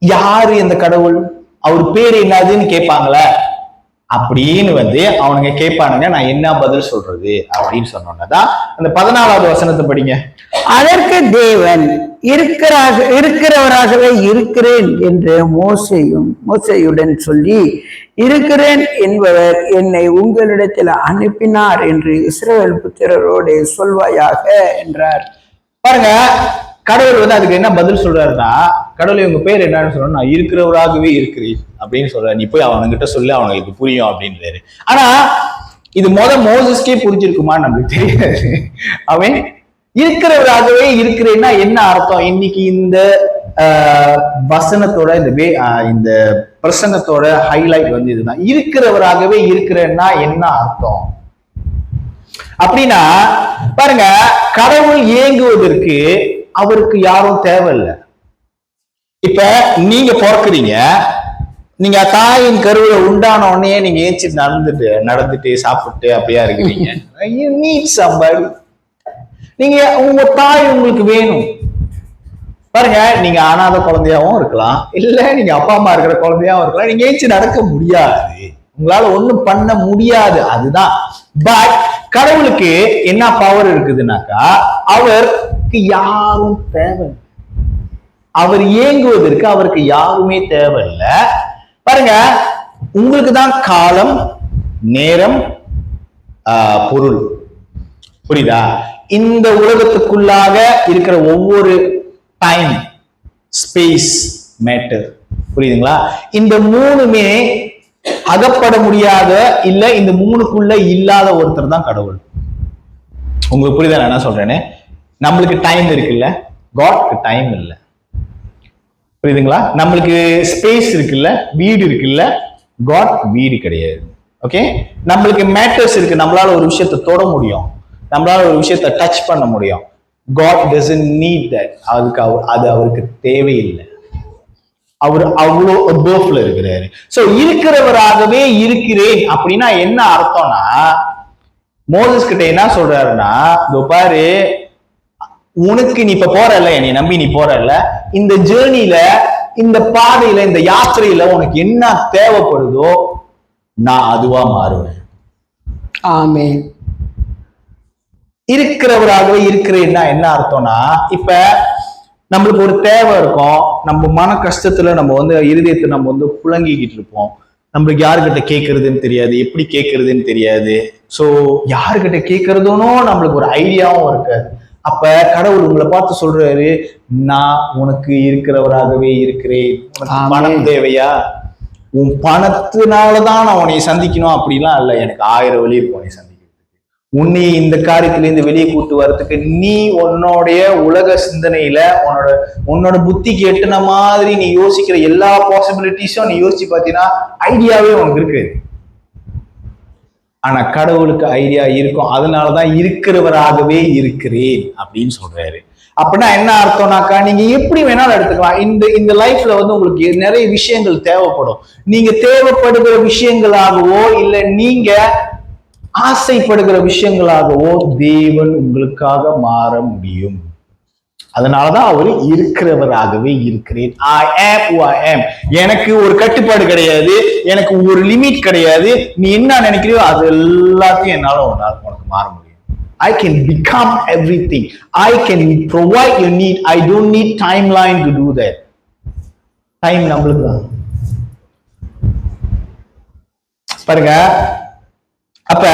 யாரு இந்த கடவுள், அவர் பேரு என்னதுன்னு கேட்பாங்களே அப்படின்னு வந்து அவனுங்க கேட்பானுங்க. நான் என்ன பதில் சொல்றது அப்படின்னு சொன்னோன்னதான் அந்த 14வது வசனத்தை படிங்க. அதற்கு தேவன் இருக்கிறவராகவே இருக்கிறேன் என்று மோசேயுடன் சொல்லி, இருக்கிறேன் என்பவர் என்னை உங்களிடத்தில் அனுப்பினார் என்று இஸ்ரவேல் புத்திரரோடு சொல்வாயாக என்றார். பாருங்க, கடவுள் வந்து அதுக்கு என்ன பதில் சொல்றாருன்னா, கடவுள் உங்க பேர் என்னன்னு சொல்றோம், நான் இருக்கிறவராகவே இருக்கிறேன் அப்படின்னு சொல்றாரு, நீ போய் அவனுங்கிட்ட சொல்லி அவனுக்கு புரியும் அப்படின்றாரு. ஆனா இது மோசஸ்க்கே புரிஞ்சிருக்குமா நம்மளுக்கு தெரியாது. அவன் இருக்கிறவராகவே இருக்கிறேன்னா என்ன அர்த்தம்? இன்னைக்கு இந்த வசனத்தோட இந்த பிரசங்கத்தோட ஹைலைட் வந்து இதுதான், இருக்கிறவராகவே இருக்கிறேன்னா என்ன அர்த்தம் அப்படின்னா, பாருங்க, கடவுள் இயங்குவதற்கு அவருக்கு யாரும் தேவையில்லை. இப்ப நீங்க பிறக்குறீங்க, நீங்க தாயின் கருவில உண்டான உடனே நீங்க ஏஞ்சி நடந்துட்டு சாப்பிட்டு அப்படியா இருக்கிறீங்க. You need somebody. நீங்க உங்க தாய் உங்களுக்கு வேணும். பாருங்க, நீங்க அனாதை குழந்தையாவும் இருக்கலாம், இல்ல நீங்க அப்பா அம்மா இருக்கிற குழந்தையாவும் இருக்கலாம், நீங்க ஏஞ்சி நடக்க முடியாது. உங்களால ஒண்ணும் பண்ண முடியாது, அதுதான். பட் கடவுளுக்கு என்ன பவர் இருக்குதுன்னாக்கா, அவருக்கு யாரும் தேவை, அவர் இயங்குவதற்கு அவருக்கு யாருமே தேவையில்லை. பாருங்க, உங்களுக்கு தான் காலம், நேரம், பொருள், புரியுதா? இந்த உலகத்துக்குள்ளாக இருக்கிற ஒவ்வொரு டைம், ஸ்பேஸ், மேட்டர், புரியுதுங்களா? இந்த மூணுமே அகப்பட முடியாத, இல்ல இந்த மூணுக்குள்ள இல்லாத ஒருத்தர் தான் கடவுள். உங்களுக்கு புரியுதா நான் என்ன சொல்றேன்னு? நம்மளுக்கு டைம் இருக்குல்ல, காட்க்கு டைம் இல்ல, புரியுதுங்களா? நம்மளுக்கு ஸ்பேஸ் இருக்குல்ல, வீடு இருக்குல்ல, காட் வீடு கிடையாது. ஓகே, நம்மளுக்கு மேட்டர்ஸ் இருக்கு, நம்மளால ஒரு விஷயத்தை தொட முடியும், நம்மளால ஒரு விஷயத்தை டச் பண்ண முடியும். God doesn't need that. அதுக்கு அது அவருக்கு தேவையில்லை. அவர் அவ்வளோ அபோவ்ல இருக்கிறாரு. சோ இருக்கிறவராகவே இருக்கிறேன் அப்படின்னா என்ன அர்த்தம்னா, மோசஸ் கிட்ட என்ன சொல்றாருன்னா, இதோ பாரு, உனக்கு நீ இப்ப போறல, என்னை நம்பி நீ போறல, இந்த ஜேர்னில, இந்த பாதையில, இந்த யாத்திரையில உனக்கு என்ன தேவைப்படுதோ நான் அதுவா மாறுவேன். ஆமென். இருக்கிறவராகவே இருக்கிறேன்னா என்ன அர்த்தம்னா, இப்ப நம்மளுக்கு ஒரு தேவை இருக்கும், நம்ம மன கஷ்டத்துல நம்ம வந்து இருதயத்தை நம்ம வந்து புழங்கிக்கிட்டு இருப்போம், நம்மளுக்கு யாருக்கிட்ட கேட்கறதுன்னு தெரியாது, எப்படி கேட்கறதுன்னு தெரியாது. சோ யாருக்கிட்ட கேட்கறதுனோ நம்மளுக்கு ஒரு ஐடியாவும் இருக்காது. அப்ப கடவுள் உங்களை பார்த்து சொல்றாரு, நான் உனக்கு இருக்கிறவராகவே இருக்கிறேன். உனக்கு பணம் தேவையா? உன் பணத்தினாலதான் நான் உன்னை சந்திக்கணும் அப்படிலாம் இல்லை, எனக்கு 1000 வழி இருக்கும் உன்னை சந்திக்கிறதுக்கு. உன்னை இந்த காரியத்துல இருந்து வெளியே கூட்டு வர்றதுக்கு நீ உன்னுடைய உலக சிந்தனையில உன்னோட புத்திக்கு எட்டுன மாதிரி நீ யோசிக்கிற எல்லா பாசிபிலிட்டிஸும் நீ யோசிச்சு பார்த்தீங்கன்னா ஐடியாவே உனக்கு இருக்கு. ஆனா கடவுளுக்கு ஐடியா இருக்கும், அதனாலதான் இருக்கிறவராகவே இருக்கிறேன் அப்படின்னு சொல்றாரு. அப்படின்னா என்ன அர்த்தம்னாக்கா, நீங்க எப்படி வேணாலும் எடுத்துக்கலாம். இந்த லைஃப்ல வந்து உங்களுக்கு நிறைய விஷயங்கள் தேவைப்படும். நீங்க தேவைப்படுகிற விஷயங்களாகவோ இல்ல நீங்க ஆசைப்படுகிற விஷயங்களாகவோ தேவன் உங்களுக்காக மாற முடியும். அதனாலதான் அவரு இருக்கிறவராகவே இருக்கிறேன். I am who I am. எனக்கு ஒரு கட்டுப்பாடு கிடையாது, எனக்கு ஒரு லிமிட் கிடையாது. நீ என்ன நினைக்கிறியோ அது எல்லாத்தையும் என்னால உனக்கு மாற முடியும். I can become everything. I can provide your need. I don't need timeline to do that. Time நம்மளுக்கு தான். பாருங்க, அப்ப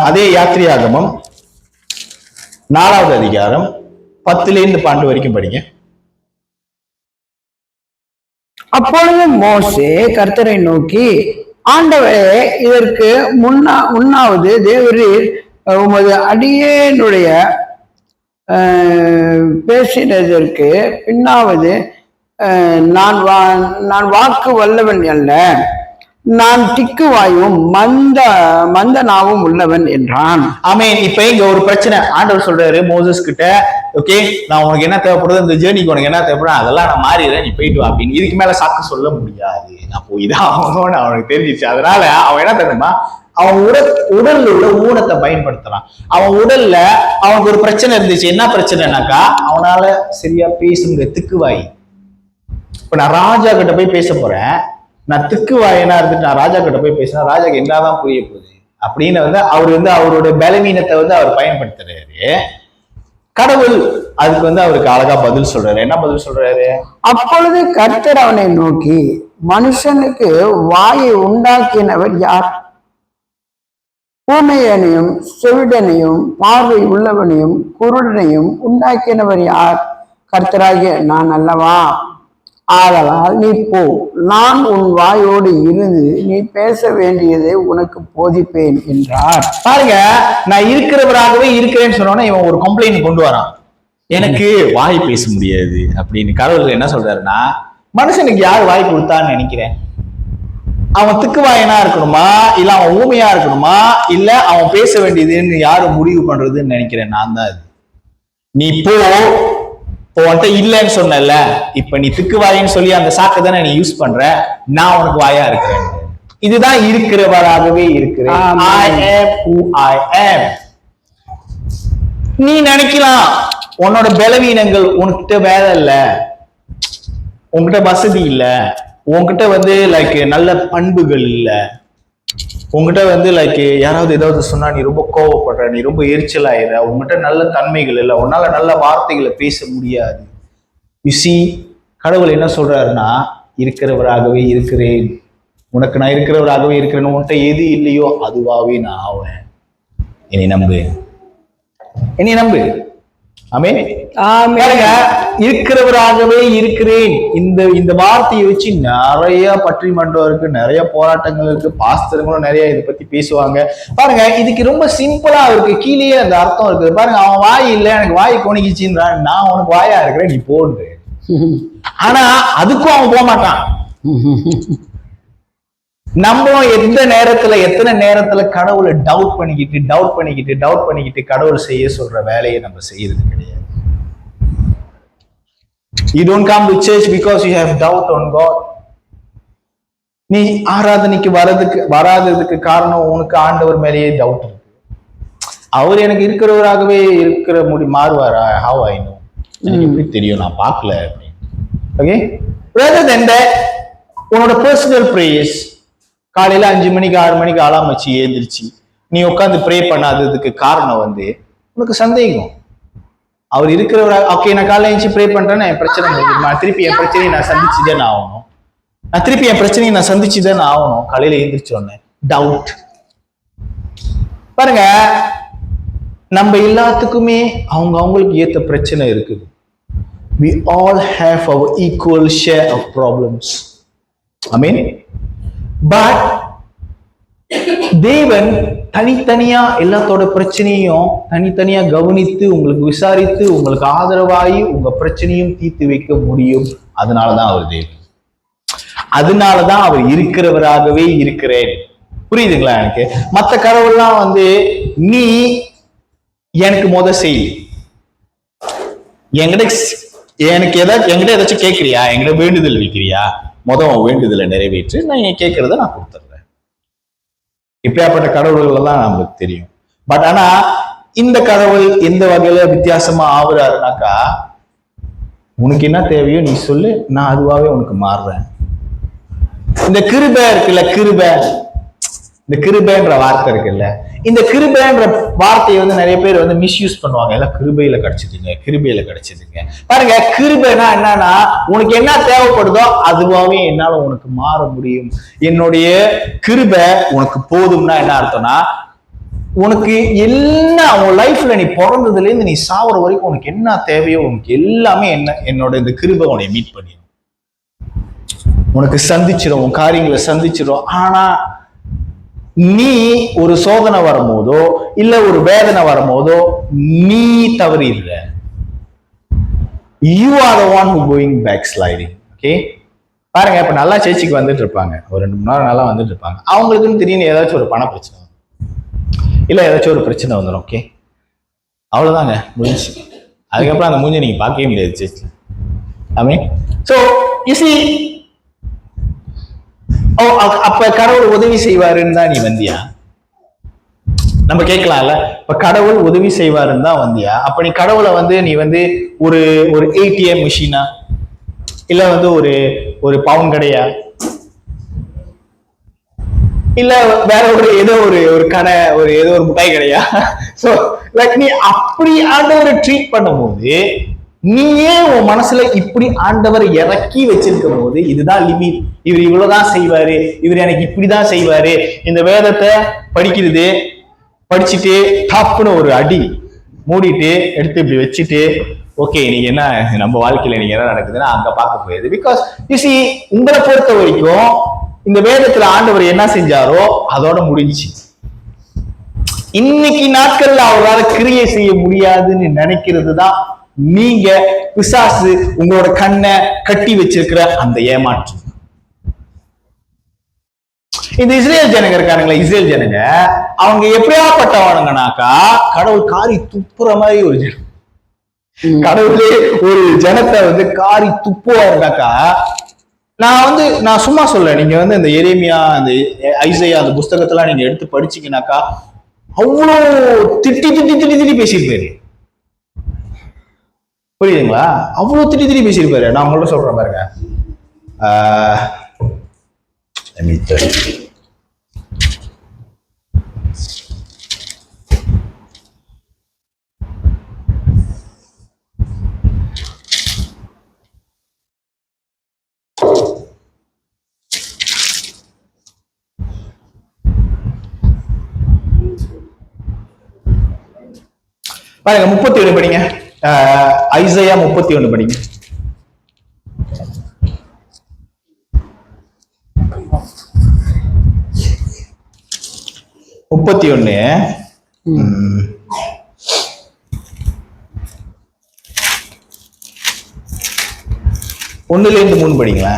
அதே யாத்திரையாகமம் 4வது அதிகாரம் 10 வரைக்கும் படிங்க. அப்பொழுது மோசே கர்த்தரை நோக்கி, ஆண்டவரே, இதற்கு முன்னாவது தேவரீர் உமது அடியேனுடைய பேசினதற்கு பின்னாவது நான் வாக்கு வல்லவன் அல்ல, நான் திக்குவாயும் மந்த நாவும் உள்ளவன் என்றான். ஆமென். இப்ப இங்க ஒரு பிரச்சனை. ஆண்டவர் சொல்றாரு மோசஸ் கிட்ட, ஓகே, நான் உனக்கு என்ன தேவைப்படுது, இந்த ஜேர்னிக்கு உனக்கு என்ன தேவைப்படும், அதெல்லாம் நான் மாறிடுறேன், நீ போயிட்டு வா அப்படின்னு. இதுக்கு மேல சாக்கு சொல்ல முடியாது, அப்போ இதான் ஆகணும்னு அவனுக்கு தெரிஞ்சிச்சு. அதனால அவன் என்ன தெரியுமா, அவன் உடல்ல உள்ள ஊனத்தை பயன்படுத்துறான். அவன் உடல்ல அவனுக்கு ஒரு பிரச்சனை இருந்துச்சு. என்ன பிரச்சனைனாக்கா, அவனால சரியா பேசுங்க, திக்குவாய். இப்ப நான் ராஜா கிட்ட போய் பேச போறேன், நான் திக்குவாயனா இருந்துட்டு நான் ராஜா கிட்ட போய் பேசினா ராஜாக்கு என்னதான் புரிய போகுது அப்படின்னு வந்து அவர் வந்து அவரோட பலவீனத்தை வந்து அவர் பயன்படுத்துறாரு. கடவுள் அதுக்கு வந்து அவருக்கு அழகா பதில் சொல்றாரு. என்ன பதில் சொல்றாரு? அப்பொழுது கர்த்தர் அவனை நோக்கி, மனுஷனுக்கு வாயை உண்டாக்கினவர் யார்? ஊமையனையும் செவிடனையும் பார்வை உள்ளவனையும் குருடனையும் உண்டாக்கினவர் யார்? கர்த்தராகிய நான் அல்லவா? ஆதலால் நீ போ, நான் உன் வாயோடு இருந்து நீ பேச வேண்டியதை உனக்கு போதிப்பேன் என்றார். பாருங்க, நான் இருக்கிறவராகவே இருக்கிறேன்னு சொன்னோன்னா இவன் ஒரு கம்ப்ளைண்ட் கொண்டு வரான், எனக்கு வாய் பேச முடியாது அப்படின்னு. கடவுள் என்ன சொல்றாருன்னா, மனுஷனுக்கு யார் வாய் கொடுத்தான்னு நினைக்கிறேன்? அவன் திக்குவாயனா இருக்கணுமா, இல்ல அவன் ஊமையா இருக்கணுமா, இல்ல அவன் பேச வேண்டியதுன்னு யாரு முடிவு பண்றதுன்னு நினைக்கிறேன்? நான் தான். நீ போ, உன்கிட்ட இல்லைன்னு சொன்னல, இப்ப நீ திக்குவாயின்னு சொல்லி அந்த சாக்கு தானே நீ யூஸ் பண்ற, நான் உனக்கு வாயா இருக்கிறேன். இதுதான் இருக்கிறவராகவே இருக்கிறேன். I am who I am. நீ நினைக்கலாம் உன்னோட பலவீனங்கள், உன்கிட்ட வேலை இல்ல, உன்கிட்ட வசதி இல்ல, உங்ககிட்ட வந்து லைக் நல்ல பண்புகள் இல்ல, உங்ககிட்ட வந்து லைக் யாராவது ஏதாவது சொன்னா நீ ரொம்ப கோவப்படுற, நீ ரொம்ப எரிச்சல் ஆயிடுற, உங்ககிட்ட நல்ல தன்மைகள் இல்லை, உன்னால நல்ல வார்த்தைகளை பேச முடியாது. யுசி கடவுள் என்ன சொல்றாருன்னா, இருக்கிறவராகவே இருக்கிறேன், உனக்கு நான் இருக்கிறவராகவே இருக்கிறேன்னு, உன்கிட்ட எது இல்லையோ அதுவாகவே நான் ஆவேன், என்னை நம்பு, என்னை நம்பு. ஆமென். இருக்கிறவராகவே இருக்கிறேன். இந்த வார்த்தையை வச்சு நிறைய பற்றிமன்றம் இருக்கு, நிறைய போராட்டங்கள் இருக்கு, பாஸ்தர்களும் நிறைய இதை பத்தி பேசுவாங்க. பாருங்க, இதுக்கு ரொம்ப சிம்பிளா இருக்கு, கீழே அந்த அர்த்தம் இருக்குது. பாருங்க, அவன் வாய் இல்லை, எனக்கு வாய் கோணிக்கிச்சுன்றான், நான் உனக்கு வாயா இருக்கிறேன், நீ போடு. ஆனா அதுக்கும் அவன் போக மாட்டான். நம்ம எத்தனை நேரத்துல கடவுளை டவுட் பண்ணிக்கிட்டு கடவுள் செய்ய சொல்ற வேலையை நம்ம செய்யறது கிடையாது. You don't come to church because you have doubt on God. நீ ஆராதனைக்கு வராததுக்கு காரணம் உனக்கு ஆண்டவர் மேலேயே டவுட் இருக்கு. அவர் எனக்கு இருக்கிறவராகவே மாறுவாரா? How I know? எனக்கு எப்படி தெரியும்? நான் பார்க்கல. ஓகே, rather than that, உன்னோட பர்சனல் பிரேயர்ஸ் காலையில 5 மணிக்கு 6 மணிக்கு அலாம் வச்சு ஏந்திரிச்சு நீ உட்காந்து ப்ரே பண்ணாததுக்கு காரணம் வந்து உனக்கு சந்தேகம். அவர் இருக்கிறவரா? ஓகே, நான் காலையில எழுந்து ப்ரே பண்றேன்னா என் பிரச்சனை முடியுமா? திருப்பி என் பிரச்சனையை நான் சந்திச்சுதான் ஆகணும். காலையில எழுந்திரிச்சோடனே டவுட். பாருங்க, நம்ம எல்லாத்துக்குமே அவங்களுக்கு ஏத்த பிரச்சனை இருக்குது. We all have our equal share of problems. Amen. But தேவன் தனித்தனியா எல்லாத்தோட பிரச்சனையும் தனித்தனியா கவனித்து உங்களுக்கு விசாரித்து உங்களுக்கு ஆதரவாகி உங்க பிரச்சனையும் தீர்த்து வைக்க முடியும். அதனாலதான் அவர் தேவன், அதனாலதான் அவர் இருக்கிறவராகவே இருக்கிறேன். புரியுதுங்களா? எனக்கு மற்ற கடவுள்லாம் வந்து நீ எனக்கு செய், என்கிட்ட ஏதாச்சும் கேட்கிறியா, என்கிட்ட வேண்டுதல் வைக்கிறியா, வேண்டுதலை நிறைவேற்று, நான் கேட்கறத நான் கொடுத்துட்றேன். இப்படியாப்பட்ட கடவுள்கள் தான் நம்மளுக்கு தெரியும். பட் ஆனா இந்த கடவுள் எந்த வகையில வித்தியாசமா ஆகுறாருனாக்கா, உனக்கு என்ன தேவையோ நீ சொல்லு, நான் அதுவாகவே உனக்கு மாறுறேன். இந்த கிருபை இருக்குல்ல, இந்த கிருபைன்ற வார்த்தை இருக்குல்ல, இந்த கிருபைன்ற வார்த்தையை வந்து நிறைய பேர் வந்து மிஸ்யூஸ் பண்ணுவாங்க. எல்லாம் கிருபையில கிடைச்சதுங்க. பாருங்க, கிருபைனா என்னன்னா, உனக்கு என்ன தேவைப்படுதோ அதுவாகவே என்னால உனக்கு மாற முடியும். என்னுடைய கிருபை உனக்கு போதும்னா என்ன அர்த்தம்னா, உனக்கு என்ன உன் லைஃப்ல நீ பிறந்ததுல இருந்து நீ சாவர வரைக்கும் உனக்கு என்ன தேவையோ உனக்கு எல்லாமே என்னோட இந்த கிருபை உன்னை மீட் பண்ணிடும், உனக்கு சந்திச்சிடும், உன் காரியங்களை சந்திச்சிடும். ஆனா நீ ஒரு சோதனை வரும்போதோ இல்ல ஒரு வேதனை வரும்போதோ நீ தவறிடுற. You are the one who going backsliding. Okay, பாருங்க, இப்ப நல்லா சேர்ச்சிக்கு வந்துட்டு இருப்பாங்க, ஒரு 2 மணி நேரம் நல்லா வந்துட்டு இருப்பாங்க. அவங்களுக்குன்னு திடீர்னு ஏதாச்சும் ஒரு பண பிரச்சனை இல்ல ஏதாச்சும் ஒரு பிரச்சனை வந்துடும். ஓகே, அவ்வளவுதாங்க, முடிஞ்சு. அதுக்கப்புறம் அந்த மூஞ்சை நீங்க பார்க்கவே முடியாது சேர்ச்சில். ஆமே. சோ you see, அப்ப கடவுள் உதவி செய்வாருன்னு தான் நீ வந்தியா? நம்ம கேட்கலாம்ல, இப்ப கடவுள் உதவி செய்வாருன்னு தான் வந்தியா? அப்ப நீ கடவுளை வந்து நீ வந்து ஒரு ATM மிஷினா, இல்ல வந்து ஒரு பவுன் கடையா, இல்ல வேற ஏதோ ஒரு கடை, ஏதோ ஒரு மிட்டாய் கடையா? சோ லைக் நீ அப்படி ஆண்டவரை ட்ரீட் பண்ணும்போது, நீயே உன் மனசுல இப்படி ஆண்டவர் இறக்கி வச்சிருக்கும் போது, இதுதான் லிமிட், இவர் இவ்வளவுதான் செய்வாரு, இவர் எனக்கு இப்படிதான் செய்வாரு, இந்த வேதத்தை படிச்சுட்டு டாப்னு ஒரு அடி மூடிட்டு எடுத்து இப்படி வச்சுட்டு, ஓகே நீங்க என்ன நம்ம வாழ்க்கையில நீங்க என்ன நடக்குதுன்னா அங்க பார்க்க போயிடுது. பிகாஸ் யூ see, உங்களை பொறுத்த வரைக்கும் இந்த வேதத்துல ஆண்டவர் என்ன செஞ்சாரோ அதோட முடிஞ்சிச்சு. இன்னைக்கு நாட்கள்ல அவரால் கிரியை செய்ய முடியாதுன்னு நினைக்கிறது தான் நீங்க பிசாசு உங்களோட கண்ணை கட்டி வச்சிருக்கிற அந்த ஏமாற்றம். இந்த இஸ்ரேல் ஜனங்க இருக்கானுங்களா, இஸ்ரேல் ஜனங்க அவங்க எப்படியாப்பட்டவனுங்கனாக்கா, கடவுள் காரி துப்புற மாதிரி ஒரு ஜனம். கடவுளே ஒரு ஜனத்தை வந்து காரி துப்புவாருனாக்கா, நான் சும்மா சொல்ல, நீங்க வந்து இந்த எரேமியா அந்த ஐசையா அந்த புஸ்தகத்தெல்லாம் நீங்க எடுத்து படிச்சீங்கன்னாக்கா அவ்வளோ திட்டி பேசியிருப்பாரு. புரியுதுங்களா? அவ்வளவு திட்டி பேசியிருப்பாரு. நான் உங்கள்ட்ட சொல்றேன் பாருங்க, Let me tell you. பாருங்க 31 படிங்க. ஐசையா 31 படிங்க. 31 1 3 படிங்களா?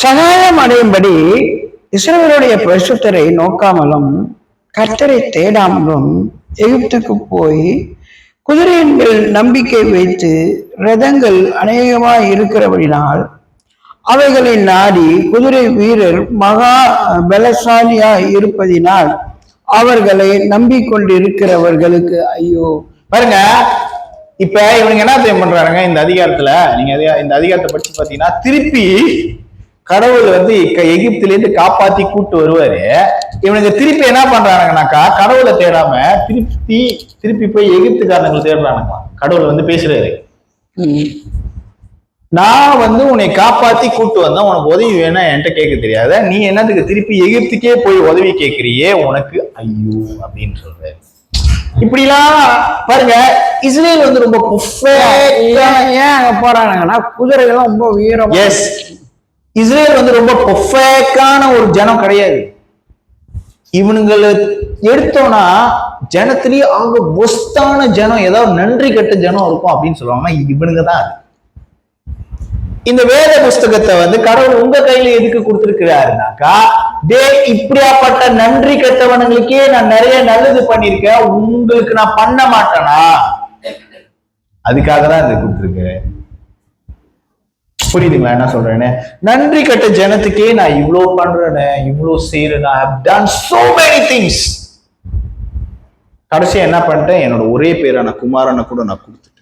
சகாயம் அடையும்படி இஸ்ரவேலுடைய பரிசுத்தரை நோக்காமலும் கர்த்தரை தேடாமலும் எகிப்துக்கு போய் குதிரையின் மேல் நம்பிக்கை வைத்து ரதங்கள் அநேகமாய் இருக்கிறபடினால் அவைகளை நாடி குதிரை வீரர் மகா பலசாலியாய் இருப்பதினால் அவர்களை நம்பிக்கொண்டிருக்கிறவர்களுக்கு ஐயோ. பாருங்க, இப்ப இவனுங்க என்ன தெரியும் பண்றாங்க இந்த அதிகாரத்துல? நீங்க இந்த அதிகாரத்தை படிச்சு பாத்தீங்கன்னா, திருப்பி கடவுள் வந்து எகிப்துல இருந்து காப்பாத்தி கூட்டு வருவாரு. இவனுக்கு திருப்பி என்ன பண்றானுங்கனாக்கா, கடவுளை தேடாம திருப்பி போய் எகிப்துக்காரங்களை தேடுறானுங்களா. கடவுள் வந்து பேசுறாரு, நான் வந்து உன்னை காப்பாத்தி கூட்டு வந்தேன், உனக்கு உதவி வேணா என்கிட்ட கேட்க தெரியாத, நீ என்னத்துக்கு திருப்பி எகிப்துக்கே போய் உதவி கேட்கிறியே, உனக்கு ஐயோ அப்படின்னு சொல்ற. இப்படிலாம் பாருங்க, இஸ்ரேல் வந்து ரொம்ப ஏன் அங்க போறாங்கன்னா குதிரைகள்லாம் ரொம்ப வீரம். எஸ், இஸ்ரேல் வந்து ரொம்ப பெர்ஃபெக்டான ஒரு ஜனம் கிடையாது. இவனுங்களை எடுத்தோம்னா ஜனத்திலேயே ஆக ஒஸ்டான ஜனம், ஏதாவது நன்றி கட்ட ஜனம் இருக்கும் அப்படின்னு சொல்லுவாங்கன்னா இவனுங்க தான். இந்த வேத புஸ்தகத்தை வந்து கடவுள் உங்க கையில எதுக்கு கொடுத்திருக்கிறாருனாக்கா, டே இப்படியாப்பட்ட நன்றி கட்டவனுங்களுக்கே நான் நிறைய நல்லது பண்ணிருக்கேன், உங்களுக்கு நான் பண்ண மாட்டேனா? அதுக்காக தான் இது கொடுத்திருக்கிறேன். புரியுதுங்களா என்ன சொல்றேன்னு? நன்றி கட்ட ஜனத்துக்கே நான் இவ்வளவு பண்றேன், இவ்வளவு செய்யறேன், I have done so many things. கடைசியா என்ன பண்ணிட்டேன், என்னோட ஒரே பேரான குமாரனை கூட நான் கொடுத்துட்டேன்.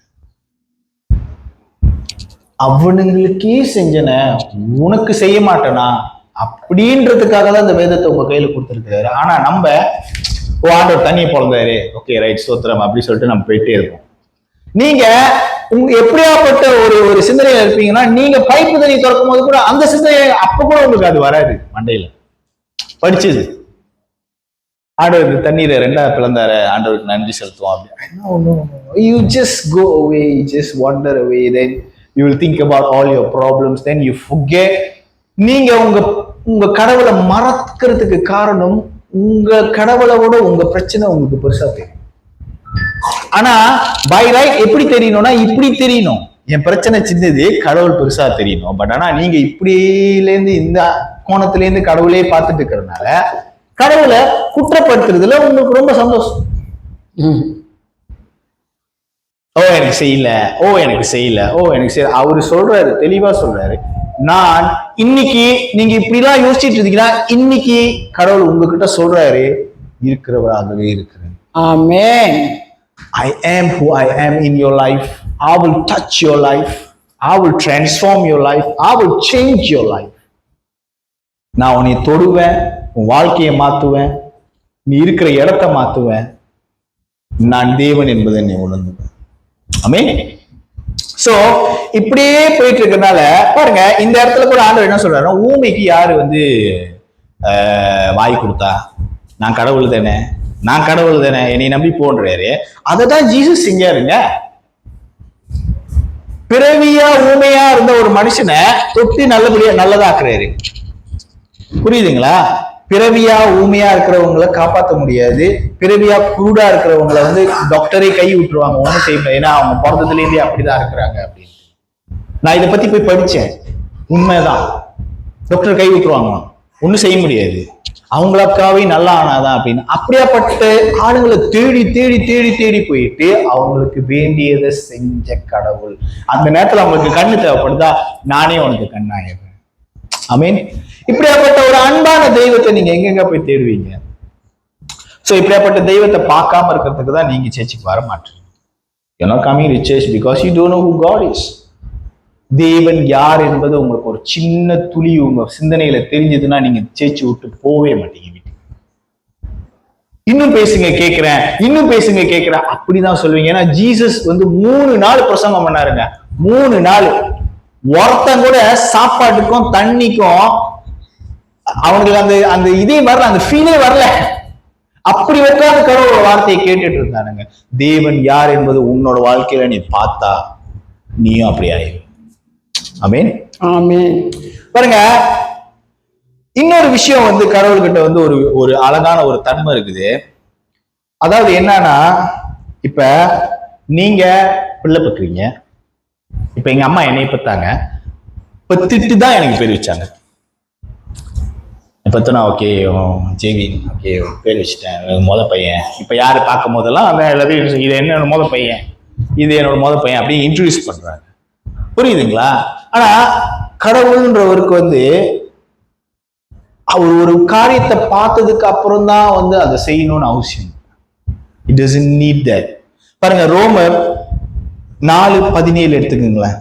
அவனுங்களுக்கே செஞ்சன, உனக்கு செய்ய மாட்டேனா அப்படின்றதுக்காக தான் இந்த வேதத்தை உங்க கையில கொடுத்துருக்காரு. ஆனா நம்ம ஆண்டவர் தண்ணியை பிறந்தாரு, ஓகே ரைட் சோத்திரம் அப்படி சொல்லிட்டு நம்ம போயிட்டே இருக்கோம். நீங்க எப்படியாப்பட்ட ஒரு சிந்தனையில இருப்பீங்கன்னா, நீங்க பைப்பு தண்ணி திறக்கும் போது கூட அந்த சிந்தனை அப்ப கூட உங்களுக்கு அது வராது மண்டையில. படிச்சது ஆண்டவருக்கு தண்ணீரை 2ஆ பிளந்தாரு, ஆண்டவருக்கு நன்றி செலுத்துவோம் அப்படி. You just go away, you just wander away, then you will think about all your problems, then you forget. நீங்க உங்க கடவுளை மறக்கிறதுக்கு காரணம், உங்க கடவுளோட உங்க பிரச்சனை உங்களுக்கு பெருசா தெரியும். ஆனா பை ரைட் எப்படி தெரியணும்னா, இப்படி தெரியணும், என் பிரச்சனை சின்னது, கடவுள் பெருசா தெரியணும். பட் ஆனா நீங்க இப்படில இருந்து இந்த கோணத்துல இருந்து கடவுளே பார்த்துட்டு இருக்கிறதுனால கடவுளை குற்றப்படுத்துறதுல உங்களுக்கு ரொம்ப சந்தோஷம். ஓ எனக்கு செய்யல, ஓ எனக்கு செய்யல, ஓ எனக்கு செய்யல. அவரு சொல்றாரு, தெளிவா சொல்றாரு, நான் இன்னைக்கு நீங்க இப்படிலாம் யோசிச்சுட்டு இருந்தீங்கன்னா, இன்னைக்கு கடவுள் உங்ககிட்ட சொல்றாரு, இருக்கிறவராகவே இருக்கிறேன். ஆமென். I am who I am in your life. I will touch your life. I will transform your life. I will change your life. நான் உன்னை தொடுவேன், உன் வாழ்க்கையை மாத்துவேன், நீ இருக்கிற இடத்தை மாத்துவேன். நான் தேவன் என்பதை நீ உணர்ந்துவேன். ஆமென். சோ இப்படியே போயிட்டு இருக்கறனால பாருங்க, இந்த இடத்துல கூட ஆண்டவர் என்ன சொல்றாரு, ஊமைக்கு யாரு வந்து வாய் கொடுத்தா? நான் கடவுள் தானே, நான் கடவுள் தானே, என்னை நம்பி போன்றாரு. அததான் ஜீசஸ் செஞ்சாருங்க. பிறவியா ஊமையா இருந்த ஒரு மனுஷனை தொட்டி நல்லபடியா நல்லதாக்குறாரு. புரியுதுங்களா? பிறவியா ஊமையா இருக்கிறவங்களை காப்பாற்ற முடியாது, பிறவியா குருடா இருக்கிறவங்களை வந்து டாக்டரே கை விட்டுருவாங்க, ஒன்றும் செய்ய முடியாது, ஏன்னா அவங்க பிறந்ததுல இருந்தே அப்படிதான் இருக்கிறாங்க அப்படின்னு. நான் இதை பத்தி போய் படிச்சேன், உண்மைதான். டாக்டர் கை விட்டுருவாங்க, ஒன்றும் செய்ய முடியாது, அவங்களுக்காவே நல்லா ஆனாதான் அப்படின்னு. அப்படியாப்பட்ட ஆளுங்களை தேடி தேடி தேடி தேடி போயிட்டு அவங்களுக்கு வேண்டியதை செஞ்ச கடவுள். அந்த நேரத்துல அவங்களுக்கு கண்ணு தேவைப்படுதா, நானே உனக்கு கண்ணாயிடுறேன். ஆமீன். இப்படியாப்பட்ட ஒரு அன்பான தெய்வத்தை நீங்க எங்கெங்க போய் தேடுவீங்க? சோ இப்படியாப்பட்ட தெய்வத்தை பார்க்காம இருக்கிறதுக்கு தான் நீங்க சேர்ச்சுக்கு வர மாட்டீங்க. You're not coming to church because you don't know who God is. தேவன் யார் என்பது உங்களுக்கு ஒரு சின்ன துளி உங்க சிந்தனையில தெரிஞ்சதுன்னா நீங்க சேர்ச்சி விட்டு போவே மாட்டீங்க வீட்டுக்கு. இன்னும் பேசுங்க கேட்கிறேன், இன்னும் பேசுங்க கேட்கிறேன் அப்படிதான் சொல்லுவீங்க. ஏன்னா ஜீசஸ் வந்து 3 நாள் பிரசங்கம் பண்ணாருங்க. 3 நாள் ஒருத்தன் கூட சாப்பாட்டுக்கும் தண்ணிக்கும் அவங்களுக்கு அந்த அந்த இதே வரல, அந்த ஃபீலே வரல. அப்படி உட்கார்ந்து கடவுளோட வார்த்தையை கேட்டுட்டு இருந்தானுங்க. தேவன் யார் என்பது உன்னோட வாழ்க்கையில நீ பார்த்தா நீயும் அப்படி ஆயிரு. ஆமென் ஆமென். பாருங்க, இன்னொரு விஷயம் வந்து கடவுள்கிட்ட வந்து ஒரு ஒரு அழகான ஒரு தன்மை இருக்குது. அதாவது என்னன்னா, இப்ப நீங்க பிள்ளை பெற்றீங்க. இப்ப எங்க அம்மா என்னை பத்தாங்க, பத்திட்டு தான் எனக்கு பேர் வச்சாங்க. பத்தனா ஓகே ஜெய்வின் ஓகே பேர் வச்சுட்டேன், முத பையன். இப்ப யாரு பார்க்கும் போதெல்லாம் அந்த எல்லாத்தையும் இது என்னோட முத பையன், இது என்னோட முத பையன் அப்படி இன்ட்ரடியூஸ் பண்றாங்க. புரியுதுங்களா? ஆனா கடவுள்ன்றவருக்கு வந்து அவர் ஒரு காரியத்தை பார்த்ததுக்கு அப்புறம் தான் வந்து அதை செய்யணும்னு அவசியம். It doesn't need that. பாருங்க, ரோமர் 4:17 எடுத்துக்கங்களேன்.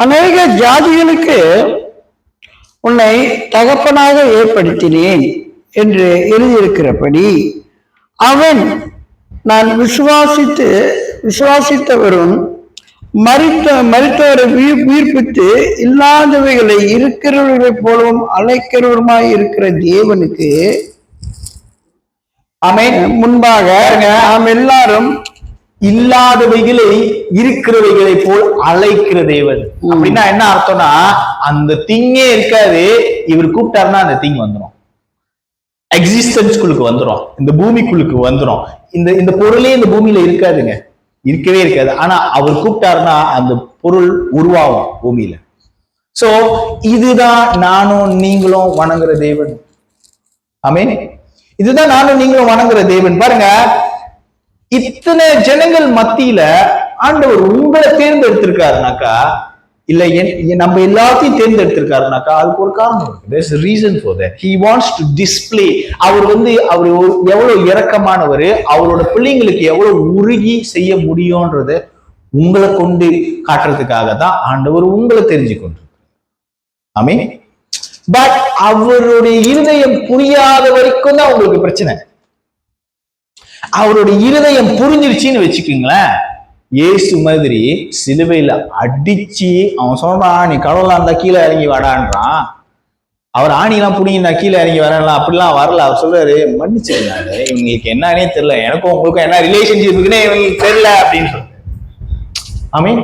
அநேக ஜாதிகளுக்கு உன்னை தகப்பனாக ஏற்படுத்தினேன் என்று எழுதியிருக்கிறபடி அவன் நான் விசுவாசித்தவரும் மரித்தவரை உயிர்ப்பித்து இல்லாதவைகளை இருக்கிறவர்களைப் போலவும் அழைக்கிறவருமாய் இருக்கிற தேவனுக்கு ஆமென் முன்பாக நாம் எல்லாரும் இல்லாதவைகளை இருக்கிறவைகளை போல் அழைக்கிற தேவன். அப்படின்னா என்ன அர்த்தம்னா, அந்த திங்கே இருக்காது, இவர் கூப்பிட்டாருன்னா அந்த திங் வந்துடும், எக்ஸிஸ்டன்ஸ்குள்ளுக்கு வந்துடும், இந்த பூமிக்குள்ளுக்கு வந்துடும். இந்த இந்த பொருளே இந்த பூமியில இருக்காதுங்க, இருக்கவே இருக்காது. ஆனா அவர் கூப்பிட்டாருன்னா அந்த பொருள் உருவாகும் பூமியில. சோ இதுதான் நானும் நீங்களும் வணங்குற தேவன். ஆமென். இதுதான் நானும் நீங்களும் வணங்குற தேவன். பாருங்க, இத்தனை ஜனங்கள் மத்தியில ஆண்டவர் உங்களை தேர்ந்தெடுத்திருக்காருனாக்கா, இல்ல நம்ம எல்லாத்தையும் தேர்ந்தெடுத்திருக்காருனாக்கா அதுக்கு ஒரு காரணம் இருக்கு. There's a reason for that. He wants to display அவர் எவ்வளவு இரக்கமானவர், அவரோட பிள்ளைங்களுக்கு எவ்வளவு உருகி செய்ய முடியும்ன்றத உங்களை கொண்டு காட்டுறதுக்காக தான் ஆண்டவர் உங்களை தெரிஞ்சு கொண்டிருக்கார். ஆமென். பட் அவருடைய இருதயம் புரியாத வரைக்கும் தான் உங்களுக்கு பிரச்சனை. அவருடைய இருதயம் புரிஞ்சிருச்சுன்னு வச்சுக்கோங்களேன், இயேசு மாதிரி சிலுவையில அடிச்சு அவன் சொல்றான், நீ கடவுளா இருந்தா கீழே இறங்கி வாடான்றான். அவர் ஆணிலாம் புடிங்கினா கீழே இறங்கி வரலாம், அப்படிலாம் வரல. அவர் சொல்றாரு, மன்னிச்சிருந்தாரு, இவங்களுக்கு என்னன்னே தெரியல, எனக்கும் உங்களுக்கும் என்ன ரிலேஷன்ஷிப் இருக்குன்னே இவங்களுக்கு தெரியல அப்படின்னு சொல்றாரு. I mean,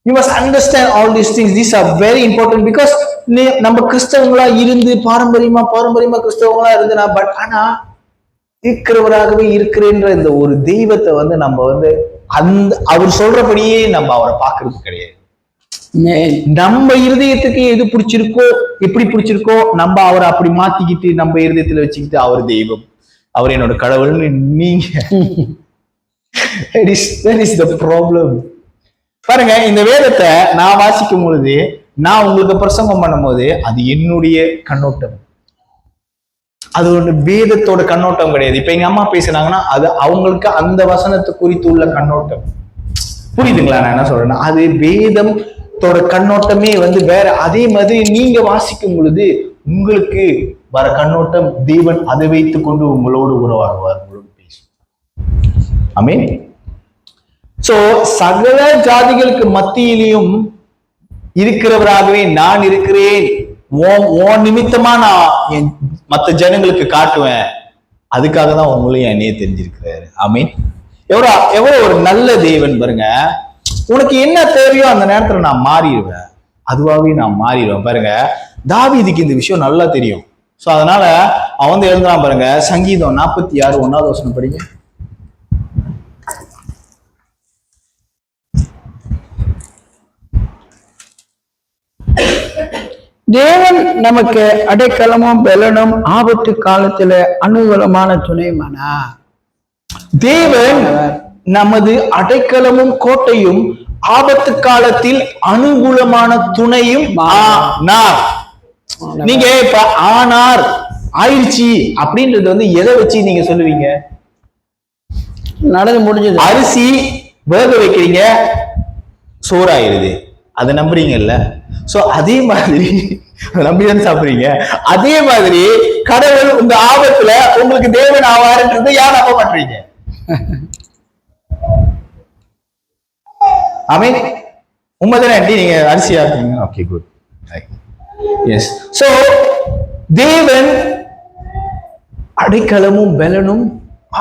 you must understand all these things. These are very important because நம்ம கிறிஸ்தவங்களா இருந்து பாரம்பரியமா கிறிஸ்தவங்களா இருந்துனா, பட் ஆனா இருக்கிறவராகவே இருக்கிறேன்ற இந்த ஒரு தெய்வத்தை வந்து நம்ம வந்து அந்த அவர் சொல்றபடியே நம்ம அவரை பார்க்கறது கிடையாது. நம்ம இருதயத்துக்கு எது பிடிச்சிருக்கோ, எப்படி பிடிச்சிருக்கோ, நம்ம அவரை அப்படி மாத்திக்கிட்டு நம்ம இருதயத்துல வச்சுக்கிட்டு அவர் தெய்வம், அவர் என்னோட கடவுள்னு நீங்க that is the problem. பாருங்க, இந்த வேதத்தை நான் வாசிக்கும் பொழுது, நான் உங்களுக்கு பிரசங்கம் பண்ணும் போது அது என்னுடைய கண்ணோட்டம், அது ஒண்ணு வேதத்தோட கண்ணோட்டம் கிடையாது. இப்ப எங்க அம்மா பேசுனாங்கன்னா அது அவங்களுக்கு அந்த வசனத்தை குறித்து உள்ள கண்ணோட்டம். புரியுதுங்களா நான் என்ன சொல்றேன்னா? அது வேதத்தோட கண்ணோட்டமே வந்து வேற. அதே மாதிரி நீங்க வாசிக்கும் பொழுது உங்களுக்கு வர கண்ணோட்டம் தேவன் அதை வைத்துக் கொண்டு உங்களோடு உறவாடுவார், உங்களோடு பேசும். ஆமென். சோ சகல ஜாதிகளுக்கு மத்தியிலையும் இருக்கிறவராகவே நான் இருக்கிறேன், உன் நிமித்தமா நான் மற்ற ஜனங்களுக்கு காட்டுவேன், அதுக்காக தான் உங்களையும் என்னையே தெரிஞ்சிருக்கிறாரு. ஆமீன். எவ்வளவு ஒரு நல்ல தேவன் பாருங்க. உனக்கு என்ன தேவையோ அந்த நேரத்துல நான் மாறிடுவேன், அதுவாகவே நான் மாறிடுவேன். பாருங்க, தாவீதுக்கு இந்த விஷயம் நல்லா தெரியும். சோ அதனால அவன் வந்து எழுதுறான் பாருங்க, சங்கீதம் 46 1வது வசனம் படிங்க. தேவன் நமக்கு அடைக்கலமும் பலனும் ஆபத்து காலத்துல அனுகூலமான துணைமானா. தேவன் நமது அடைக்கலமும் கோட்டையும் ஆபத்து காலத்தில் அனுகூலமான துணையும் ஆனார். நீங்க இப்ப ஆனார் ஆயிடுச்சு அப்படின்றது வந்து எதை வச்சு நீங்க சொல்லுவீங்க? நடந்து முடிஞ்சது. அரிசி வேக வைக்கிறீங்க, சோறாயிருது, அதை நம்புறீங்கல்ல? சோ அதே மாதிரி நம்பிதான் சாப்பிடுறீங்க. அதே மாதிரி கடவுள் உங்க ஆபத்துல உங்களுக்கு தேவன் ஆவாருன்றது யார் நம்ப மாட்டீங்க? ஆமென். உண்மைதானே ஆண்டி? நீங்க அரிசியா இருக்கீங்க. Okay, good. எஸ். சோ தேவன் அடைக்கலமும் பலனும்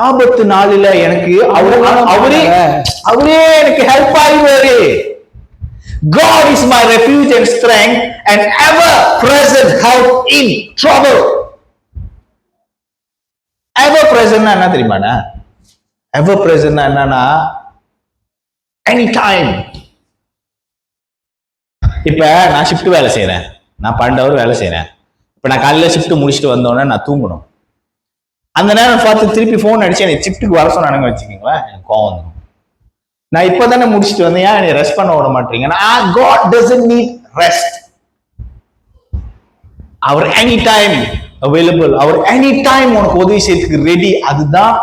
ஆபத்து நாளில எனக்கு அவரே எனக்கு help ஆயிடுவாரு. God is my refuge and strength and ever present help in trouble. Ever present என்ன தெரியுமாண்ணா? Ever present என்னன்னா anytime. இப்ப நான் ஷிஃப்ட் வேலை செய்யறேன், நான் 12 hour வேலை செய்யறேன். இப்ப நான் காலையில ஷிஃப்ட் முடிச்சுட்டு வந்தோடனே நான் தூங்கணும். அந்த நேரம் பார்த்து திருப்பி போன் அடிச்சு எனக்கு ஷிஃப்ட்டுக்கு வர சொன்னானுங்க வச்சுக்கீங்களேன், எனக்கு கோவம் வந்துடும். நான் இப்பதானே முடிச்சுட்டு வந்தேன், ஏன் என்னை ரெஸ்ட் பண்ண விட மாட்டீங்க? God doesn't need rest. அவர் எனி டைம் அவைலபிள், அவர் எனி டைம் உனக்கு உதவி செய்யறதுக்கு ரெடி. அதுதான்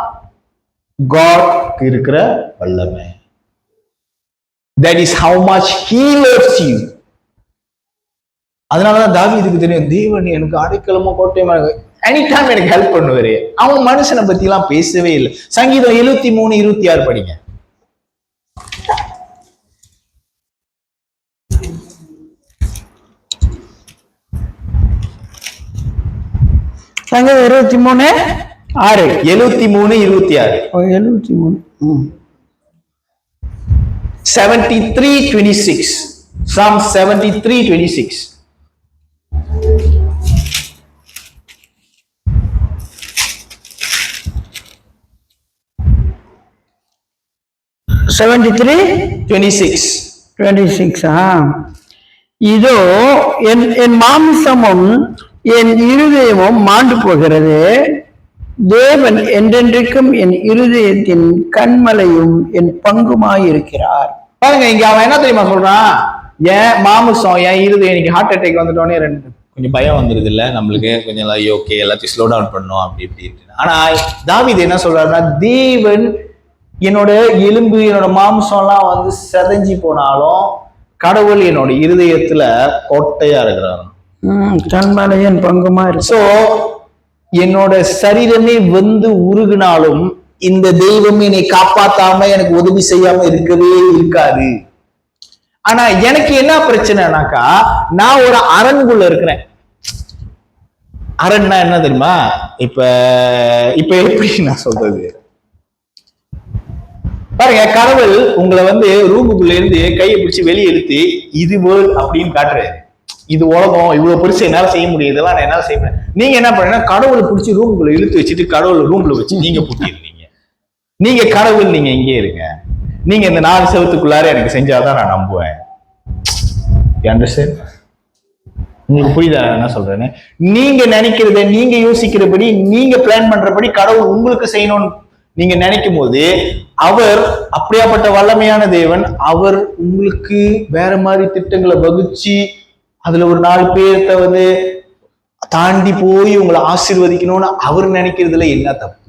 God இருக்கிற வல்லமை. That is how much he loves you. அதனாலதான் தாவீதுக்கு தெரியும், தேவன் எனக்கு அடைக்கலமும் கோட்டையுமா எனி டைம் எனக்கு ஹெல்ப் பண்ணுவாரு. அவன் மனுஷனை பத்தி எல்லாம் பேசவே இல்லை. சங்கீதம் 73:26 படிங்க. சங்கீதம் 23:6. 73:26. 73. 73:26. Psalm 73:26. இதோ என் மாமிசமும் என் இருதயமும் மாண்டு போகிறது, தேவன் என்றென்றைக்கும் என் இருதயத்தின் கண்மலையும் என் பங்குமாயிருக்கிறார். பாருங்க, இங்க அவன் என்ன தெரியுமா சொல்றான்? என் மாமிசம், என் இருதயம். இன்னைக்கு ஹார்ட் அட்டாக் வந்துட்டோன்னே கொஞ்சம் பயம் வந்துருது இல்ல நம்மளுக்கு, கொஞ்சம் ஓகே எல்லாத்தையும் ஸ்லோ டவுன் பண்ணும் அப்படி இப்படி. ஆனா தாவீது என்ன சொல்றாருன்னா, தேவன் என்னோட எலும்பு என்னோட மாம்சம் எல்லாம் வந்து செதஞ்சி போனாலும் கடவுள் என்னோட இருதயத்துல கோட்டையா இருக்கிறார். கண்மலையின் பங்குமா இருக்கு. சோ என்னோட சரீரமே வந்து உருகுனாலும் இந்த தெய்வம் என்னை காப்பாத்தாம எனக்கு உதவி செய்யாம இருக்கவே இருக்காது. ஆனா எனக்கு என்ன பிரச்சனைனாக்கா, நான் ஒரு அரண்குள்ள இருக்கிறேன். அரண்னா என்ன தெரியுமா? இப்ப எப்படி நான் சொல்றது பாருங்க, கடவுள் உங்களை வந்து ரூமுக்குள்ள இருந்து கையை பிடிச்சி வெளியே இழுத்து இது வேர்ல்ட் அப்படின்னு காட்டுறாரு. இது உலகம், இவ்வளவு பெருசு என்னால செய்ய முடியும், இதெல்லாம் நான் என்னால செய்வேன். நீங்க என்ன பண்ணீங்கன்னா கடவுளை பிடிச்சி ரூமுக்குள்ள இழுத்து வச்சுட்டு கடவுளை ரூம்ல வச்சு நீங்க பூட்டிருந்தீங்க. நீங்க கடவுள், நீங்க இங்கே இருங்க, நீங்க இந்த 4 செவத்துக்குள்ளார எனக்கு செஞ்சாதான் நான் நம்புவேன். உங்களுக்கு புரியுதா என்ன சொல்றேன்னு? நீங்க நினைக்கிறத, நீங்க யோசிக்கிறபடி, நீங்க பிளான் பண்றபடி கடவுள் உங்களுக்கு செய்யணும்னு நீங்க நினைக்கும் போது அவர் அப்படியாப்பட்ட வல்லமையான தேவன். அவர் உங்களுக்கு வேற மாதிரி திட்டங்களை வகுச்சு அதுல ஒரு 4 பேர்த்த வந்து தாண்டி போய் உங்களை ஆசீர்வதிக்கணும்னு அவர் நினைக்கிறதுல என்ன தப்பு?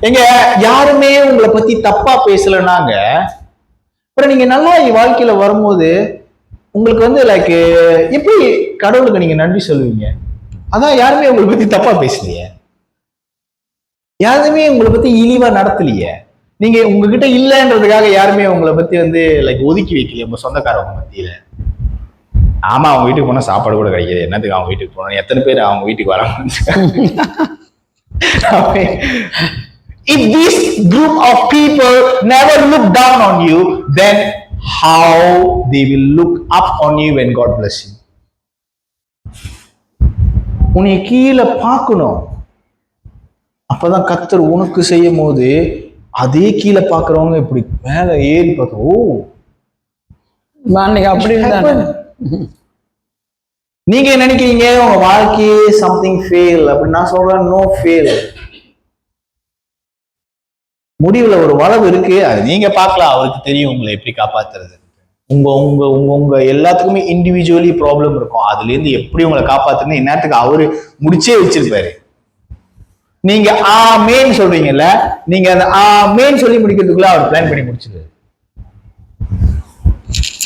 எங்க யாருமே உங்களை பத்தி தப்பா பேசலனாங்க, அப்புறம் நீங்க நல்லா வாழ்க்கையில வரும்போது உங்களுக்கு வந்து எப்படி கடவுளுக்கு நீங்க நன்றி சொல்லுவீங்க? அதான் யாருமே உங்களை பத்தி தப்பா பேசலையே, யாருமே உங்களை பத்தி இழிவா நடத்தலையே. நீங்க உங்ககிட்ட இல்லைன்றதுக்காக யாருமே உங்களை பத்தி வந்து ஒதுக்கி வைக்கலையே உங்க சொந்தக்காரவங்க மத்தியில. ஆமா, அவங்க வீட்டுக்கு போனா சாப்பாடு கூட கிடைக்காது, என்னத்துக்கு அவங்க வீட்டுக்கு போனா? எத்தனை பேர் அவங்க வீட்டுக்கு வராம? If this group of people never look down on you, then how they will look up on you when God bless you? உன்னை கீழே பார்க்கணும், அப்பதான் கர்த்தர் உனக்கு செய்யும் போது அதே கீழே பார்க்கறவங்க இப்படி மேல ஏறி பார்க்க, ஓ அன்னைக்கு அப்படி இருந்தாங்க. நீங்க நினைக்கிறீங்க உங்க வாழ்க்கையே சம்திங் ஃபெயில் அப்படி, நான் சொல்றேன் நோ ஃபெயில். முடிவுல ஒரு வளவு இருக்கு, அது நீங்க பார்க்கலாம், அவருக்கு தெரியும் உங்களை எப்படி காப்பாத்துறது. உங்க உங்க உங்க உங்க எல்லாத்துக்குமே இண்டிவிஜுவலி ப்ராப்ளம் இருக்கும், அதுல இருந்து எப்படி உங்களை காப்பாத்துறது இந்நேரத்துக்கு அவரு முடிச்சே வச்சிருப்பாரு. நீங்க ஆமேன்னு சொல்றீங்கல்ல, நீங்க அந்த ஆமேன்னு சொல்லி முடிக்கிறதுக்குள்ள அவர் பிளான் பண்ணி முடிச்சிருவாரு.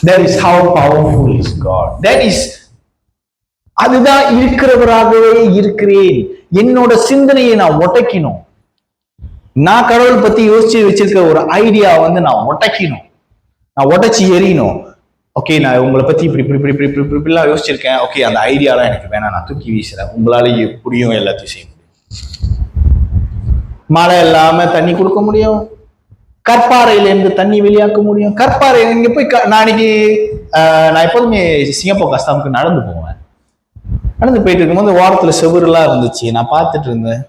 That is how powerful is God. That is, அதுதான் இருக்கிறவராகவே இருக்கிறேன். என்னோட சிந்தனையை நான் ஒட்டக்கணும். நான் கடவுள் பத்தி யோசிச்சு வச்சிருக்க ஒரு ஐடியா வந்து நான் ஒட்டக்கணும், நான் உடச்சி எறியணும். ஓகே, நான் உங்களை பத்தி இப்படி இப்படி இப்படி இப்படி இப்படி இப்படிலாம் யோசிச்சிருக்கேன். ஓகே, அந்த ஐடியாலாம் எனக்கு வேணாம், நான் தூக்கி வீசுறேன். உங்களால எப்படியும் எல்லாத்தையும் செய்ய முடியும். மழை இல்லாம தண்ணி கொடுக்க முடியும், கற்பாறையில இருந்து தண்ணி வெளியாக்க முடியும். கற்பாறை இங்க போய் நான் எப்போதுமே சிங்கப்பூர் கஸ்தாமுக்கு நடந்து போவேன். நடந்து போயிட்டு இருக்கும்போது வாரத்துல செவுரு எல்லாம் இருந்துச்சு, நான் பார்த்துட்டு இருந்தேன்.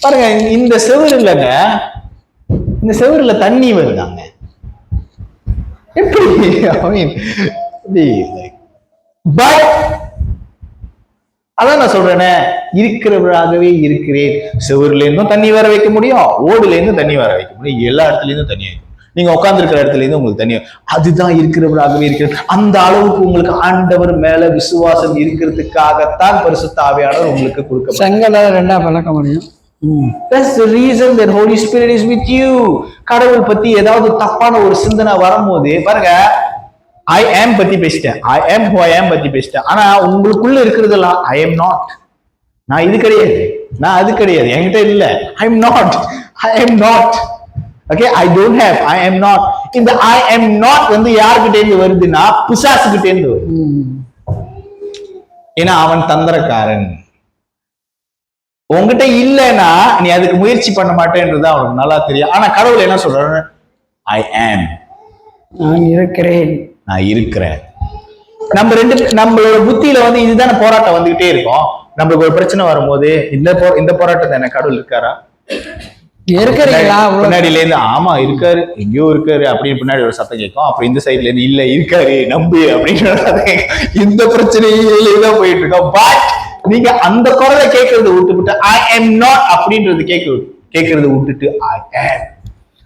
பாருங்க, இந்த செவுரு இல்லைங்க, இந்த செவுருல தண்ணி வருதாங்க. எப்படி? பட் அதான் நான் சொல்றேனே, இருக்கிறவராகவே இருக்கிறேன். செவருல இருந்தும் தண்ணி வர வைக்க முடியும், ஓடுல இருந்தும் தண்ணி வர வைக்க முடியும், எல்லா இடத்துல இருந்தும் தண்ணி வைக்கும். நீங்க உட்கார்ந்து இருக்கிற இடத்துல இருந்து உங்களுக்கு தண்ணி, அதுதான் இருக்கிறவராகவே இருக்கிறது. அந்த அளவுக்கு உங்களுக்கு ஆண்டவர் மேல விசுவாசம் இருக்கிறதுக்காகத்தான் பரிசுத்த ஆவியானவர் உங்களுக்கு கொடுக்க. செங்கலை ரெண்டா பழக்க முடியும். That's the reason that Holy Spirit is with you. கடவுள் பத்தி ஏதாவது தப்பான ஒரு சிந்தனை வரும்போது பாருங்க, I am பத்தி பேசிட்டேன், I am who I am பத்தி பேசிட்டேன். ஆனா உங்களுக்குள்ள இருக்கிறதெல்லாம் I am not. நான் இது கிடையாது, நான் அது கிடையாது, என்கிட்ட இல்ல. I am not, I am not. Okay, I don't have, I am not. இந்த I am not வந்து யார்கிட்ட இருந்து வருதுன்னா பிசாசு கிட்ட இருந்து வருது. ஏன்னா அவன் தந்திரக்காரன். உங்ககிட்ட இல்லைன்னா நீ அதுக்கு முயற்சி பண்ண மாட்டேன்றது அவனுக்கு நல்லா தெரியும். ஆனா கடவுள் என்ன சொல்றாரு? ஐ ஆம், நான் இருக்கிறேன், நான் இருக்கிறேன். நம்மளோட புத்தியில வந்து இதுதானே போராட்டம் வந்துகிட்டே இருக்கும். நம்மளுக்கு ஒரு பிரச்சனை வரும்போது இந்த போராட்டம் தானே, கடவுள் இருக்காரா? இருக்கிறீங்களா? பின்னாடியில இருந்து ஆமா இருக்காரு, எங்கேயோ இருக்காரு அப்படின்னு பின்னாடி ஒரு சத்தம் கேட்கும். அப்புறம் இந்த சைட்ல இருந்து இல்ல இருக்காரு நம்பு அப்படின்னு இந்த பிரச்சனையிலேதான் போயிட்டு இருக்கோம். பட் நீங்க அந்த குரலை கேட்கறத விட்டுவிட்டு ஐ எம் நாட் அப்படின்றது கேட்கறத விட்டுட்டு ஐ ஆம்.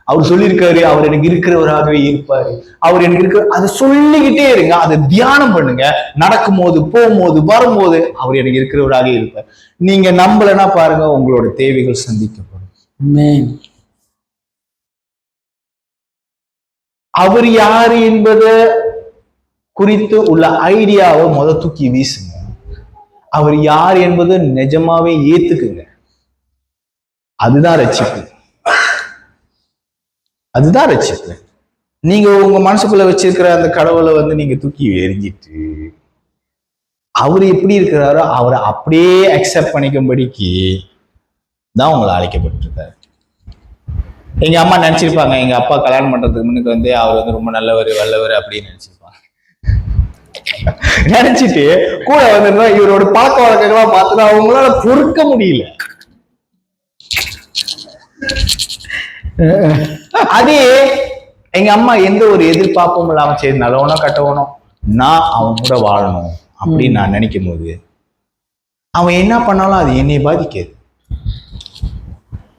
அவர் சொல்லியிருக்காரு, அவர் எனக்கு இருக்கிறவராகவே இருப்பாரு, அவர் எனக்கு இருக்கிற, அதை சொல்லிக்கிட்டே இருங்க, அதை தியானம் பண்ணுங்க. நடக்கும் போது, போகும்போது, வரும்போது அவர் எனக்கு இருக்கிறவராக இருப்பார். நீங்க நம்பலன்னா பாருங்க, உங்களோட தேவைகள் சந்திக்கப்படும். அவர் யாரு என்பத குறித்து உள்ள ஐடியாவை தூக்கி வீசுங்க. அவர் யார் என்பது நிஜமாவே ஏத்துக்குங்க. அதுதான் ரட்சிப்பு, அதுதான் ரட்சிப்பு. நீங்க உங்க மனசுக்குள்ள வச்சிருக்கிற அந்த கடவுளை வந்து நீங்க தூக்கி எரிஞ்சிட்டு அவரு எப்படி இருக்கிறாரோ அவரை அப்படியே அக்செப்ட் பண்ணிக்கும்படிக்கு தான் உங்களை அழைக்கப்பட்டிருக்காரு. எங்க அம்மா நினைச்சிருப்பாங்க, எங்க அப்பா கல்யாணம் பண்றதுக்கு முன்னுக்கு வந்து அவர் வந்து ரொம்ப நல்லவர் வல்லவர் அப்படின்னு நினைச்சிருப்பாங்க. நினைச்சிட்டு கூட வந்து இவரோட பழக்க வழக்கங்களா பார்த்துட்டு அவங்களால பொறுக்க முடியல. அதே எங்க அம்மா எந்த ஒரு எதிர்பார்ப்பும் இல்லாம சரி நல்லவனோ கட்டவனோ நான் அவன் கூட வாழணும் அப்படின்னு நான் நினைக்கும் போது அவன் என்ன பண்ணாலும் அது என்னை பாதிக்காது,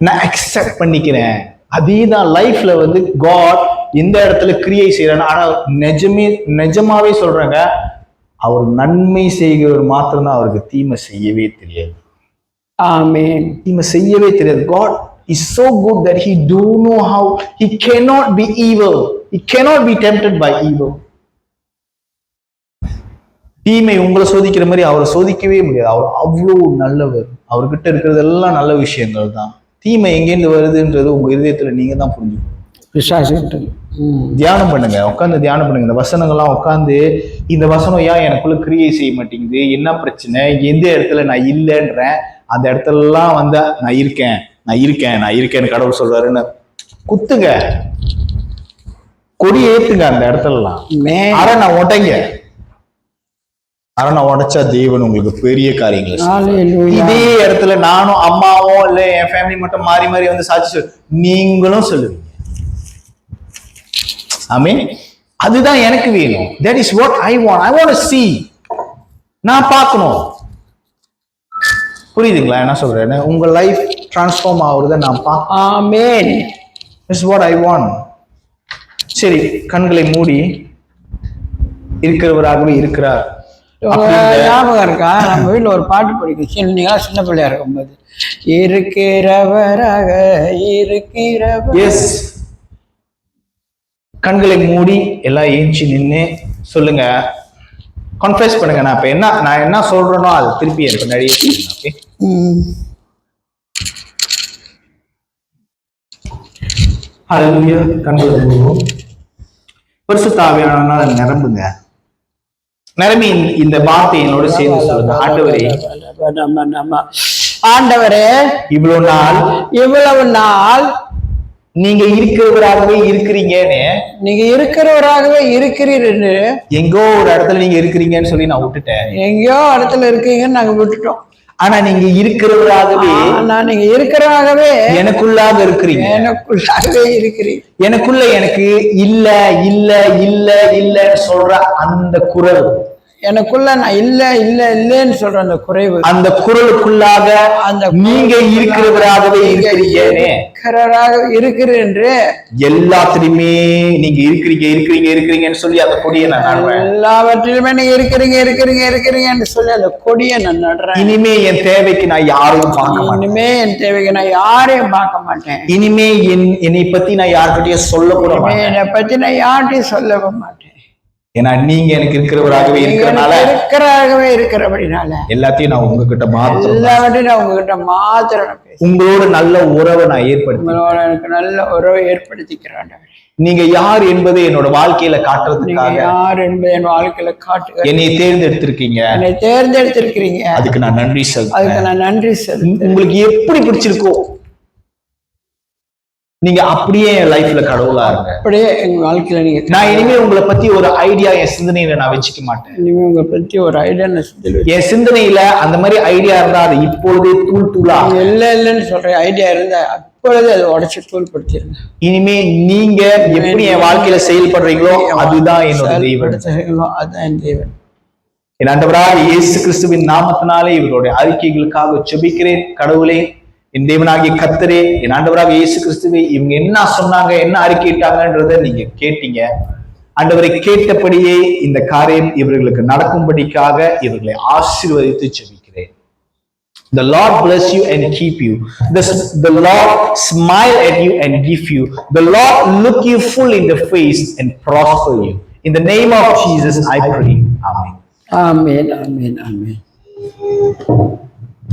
நான் அக்செப்ட் பண்ணிக்கிறேன். அதேதான் லைஃப்ல வந்து காட் இந்த இடத்துல கிரியை செய்யறாங்க. ஆனா நிஜமாவே சொல்றாங்க, அவர் நன்மை செய்கிறவர் மாத்திரம்தான், அவருக்கு தீமை செய்யவே தெரியாது. ஆமென். தீமை செய்யவே தெரியாது. God is so good that he do know how, he cannot be evil, he cannot be tempted by evil. தீமை உங்களை சோதிக்கிற மாதிரி அவரை சோதிக்கவே முடியாது. அவர் அவ்வளவு நல்லவர். அவர்கிட்ட இருக்கிறது எல்லாம் நல்ல விஷயங்கள் தான். தீமை எங்கேருந்து வருதுன்றது உங்க இதயத்துல நீங்க தான் புரிஞ்சுக்கணும். தியானம் பண்ணுங்க, உட்காந்து தியானம் பண்ணுங்க. இந்த வசனங்கள்லாம் உட்காந்து இந்த வசனம் ஏன் எனக்குள்ள கிரியை செய்ய மாட்டேங்குது, என்ன பிரச்சனை, எந்த இடத்துல நான் இல்லைன்றேன், அந்த இடத்துலலாம் வந்து நான் இருக்கேன் நான் இருக்கேன் நான் இருக்கேன்னு கடவுள் சொல்றாருன்னு குத்துங்க, கொடி ஏத்துங்க அந்த இடத்துலலாம். ஆனா நான் உடைங்க, ஆனா நான் உடைச்சா தேவன் உங்களுக்கு பெரிய காரியங்களை. இதே இடத்துல நானும் அம்மாவோ இல்ல என் ஃபேமிலி மட்டும் மாறி மாறி வந்து சாட்சி நீங்களும் சொல்லுவீங்க. ஆமென். அதுதான் எனக்கு வேணும். That is what I want. I want to see. நான் பார்க்கணும். புரியுதுங்களா என்ன சொல்றேன்னு? உங்க லைஃப் டிரான்ஸ்ஃபார்ம் ஆகுறத நான் பார்க்கணும். ஆமென். That's what I want. சரி, கண்களை மூடி இருக்கிறவராகவே இருக்கிறார். ஞாபகம் இருக்கா? நம்ம வீட்டுல ஒரு பாட்டு படிக்கும், நீங்களா சின்ன பிள்ளையா இருக்கும்போது, இருக்கிறவராக இருக்கிறவர். எஸ், கண்களை மூடி எல்லாம் ஏஞ்சி நின்று சொல்லுங்க, கன்ஃபெஸ் பண்ணுங்க. நான் என்ன சொல்றேனோ அது திருப்பி என் பின்னாடியே சொல்லுங்க. ஓகே, ஹல்லேலூயா. கண்களை மூடுவோம். பரிசுத்த ஆவியானவரால் நிரம்புங்க. நிரம்பி இந்த வார்த்தை என்னோட சேர்ந்து சொல்லுங்க. ஆண்டவரே, இவ்வளவு நாள் நீங்க இருக்கிறவராகவே இருக்கிறீங்கன்னு, நீங்க இருக்கிறவராகவே இருக்கிறீன்னு, எங்கோ ஒரு இடத்துல நீங்க இருக்கிறீங்கன்னு சொல்லி நான் விட்டுட்டேன். எங்கேயோ இடத்துல இருக்கீங்கன்னு நாங்க விட்டுட்டோம். ஆனா நீங்க இருக்கிறவராகவே, நீங்க இருக்கிறவராகவே எனக்குள்ளாக இருக்கிறீங்க. எனக்குள்ளாகவே இருக்கிறீங்க. எனக்குள்ள எனக்கு இல்ல இல்ல இல்ல இல்லன்னு சொல்ற அந்த குரல், எனக்குள்ள நான் இல்ல இல்ல இல்லன்னு சொல்ற அந்த குறைவு, அந்த குரலுக்குள்ளாக அந்த நீங்க இருக்கிறவராகவே இருக்கிறேன் எல்லாத்திலுமே நீங்க இருக்கிறீங்க இருக்கிறீங்க இருக்கிறீங்கன்னு சொல்லி அந்த கொடியை நான் நடுறேன். எல்லாவற்றிலுமே நீங்க இருக்கிறீங்க இருக்கிறீங்க இருக்கிறீங்கன்னு சொல்லி அந்த கொடியை நான் நடுறேன். இனிமே என் தேவைக்கு நான் யாரையும் பார்க்க மாட்டேன். இனிமே என் தேவைக்கு நான் யாரையும் பார்க்க மாட்டேன். இனிமே என்னை பத்தி நான் யார்கிட்டயும் சொல்லக்கூட மாட்டேன். என்னை பத்தி நான் யார்கிட்டையும் சொல்லவும் மாட்டேன். ஏன்னா நீங்க எனக்கு இருக்கிறவராகவே இருக்கிறபடினால எல்லாத்தையும் நான் உங்ககிட்ட மாத்திரம், எல்லாவற்றையும் நான் உங்ககிட்ட மாத்திரம், உங்களோட நல்ல உறவை நான் எனக்கு நல்ல உறவை ஏற்படுத்திக்கிறேன். நீங்க யார் என்பதை என்னோட வாழ்க்கையில காட்டுறதுக்காக, யார் என்பதை என் வாழ்க்கையில காட்டுங்க. என்னை தேர்ந்தெடுத்திருக்கீங்க. அதுக்கு நான் நன்றி சொல்றேன். உங்களுக்கு எப்படி பிடிச்சிருக்கோ நீங்க அப்படியே என் லைஃப்ல கடவுளா இருங்க. அப்படியே எங்க வாழ்க்கையில நீங்க, நான் இனிமே உங்களை பத்தி ஒரு ஐடியா என் சிந்தனையில நான் வச்சுக்க மாட்டேன். இனிமே உங்களை பத்தி ஒரு ஐடியா என் சிந்தனையில அந்த மாதிரி ஐடியா இருந்தா அது இப்பொழுதே தூள் தூளா இல்லன்னு சொல்றேன். ஐடியா இருந்தா அப்பொழுது அதை உடச்சு தூள் படுத்திருங்க. இனிமே நீங்க எப்படி என் வாழ்க்கையில செயல்படுறீங்களோ அதுதான் என்னோட தெய்வம், அதுதான் என் தெய்வம். என் ஆண்டவராக இயேசு கிறிஸ்துவின் நாமத்தினாலே இவருடைய அறிக்கைகளுக்காக ஜெபிக்கிறேன். கடவுளே, என் தேவனாகிய கர்த்தரே, என் ஆண்டவராக இயேசு கிறிஸ்துவே, இவங்க என்ன சொன்னாங்க, என்ன அறிக்கையிட்டாங்கன்றத நீங்க கேட்டீங்க. ஆண்டவரை கேட்டபடியே இந்த காரியம் இவர்களுக்கு நடக்கும்படிக்காக இவர்களை ஆசீர்வதித்து ஜெபிக்கிறேன். The Lord bless you and keep you. The Lord smile at you and give you. The Lord look you full in the face and prosper you. In the name of Jesus I pray. Amen. Amen. Amen. Amen.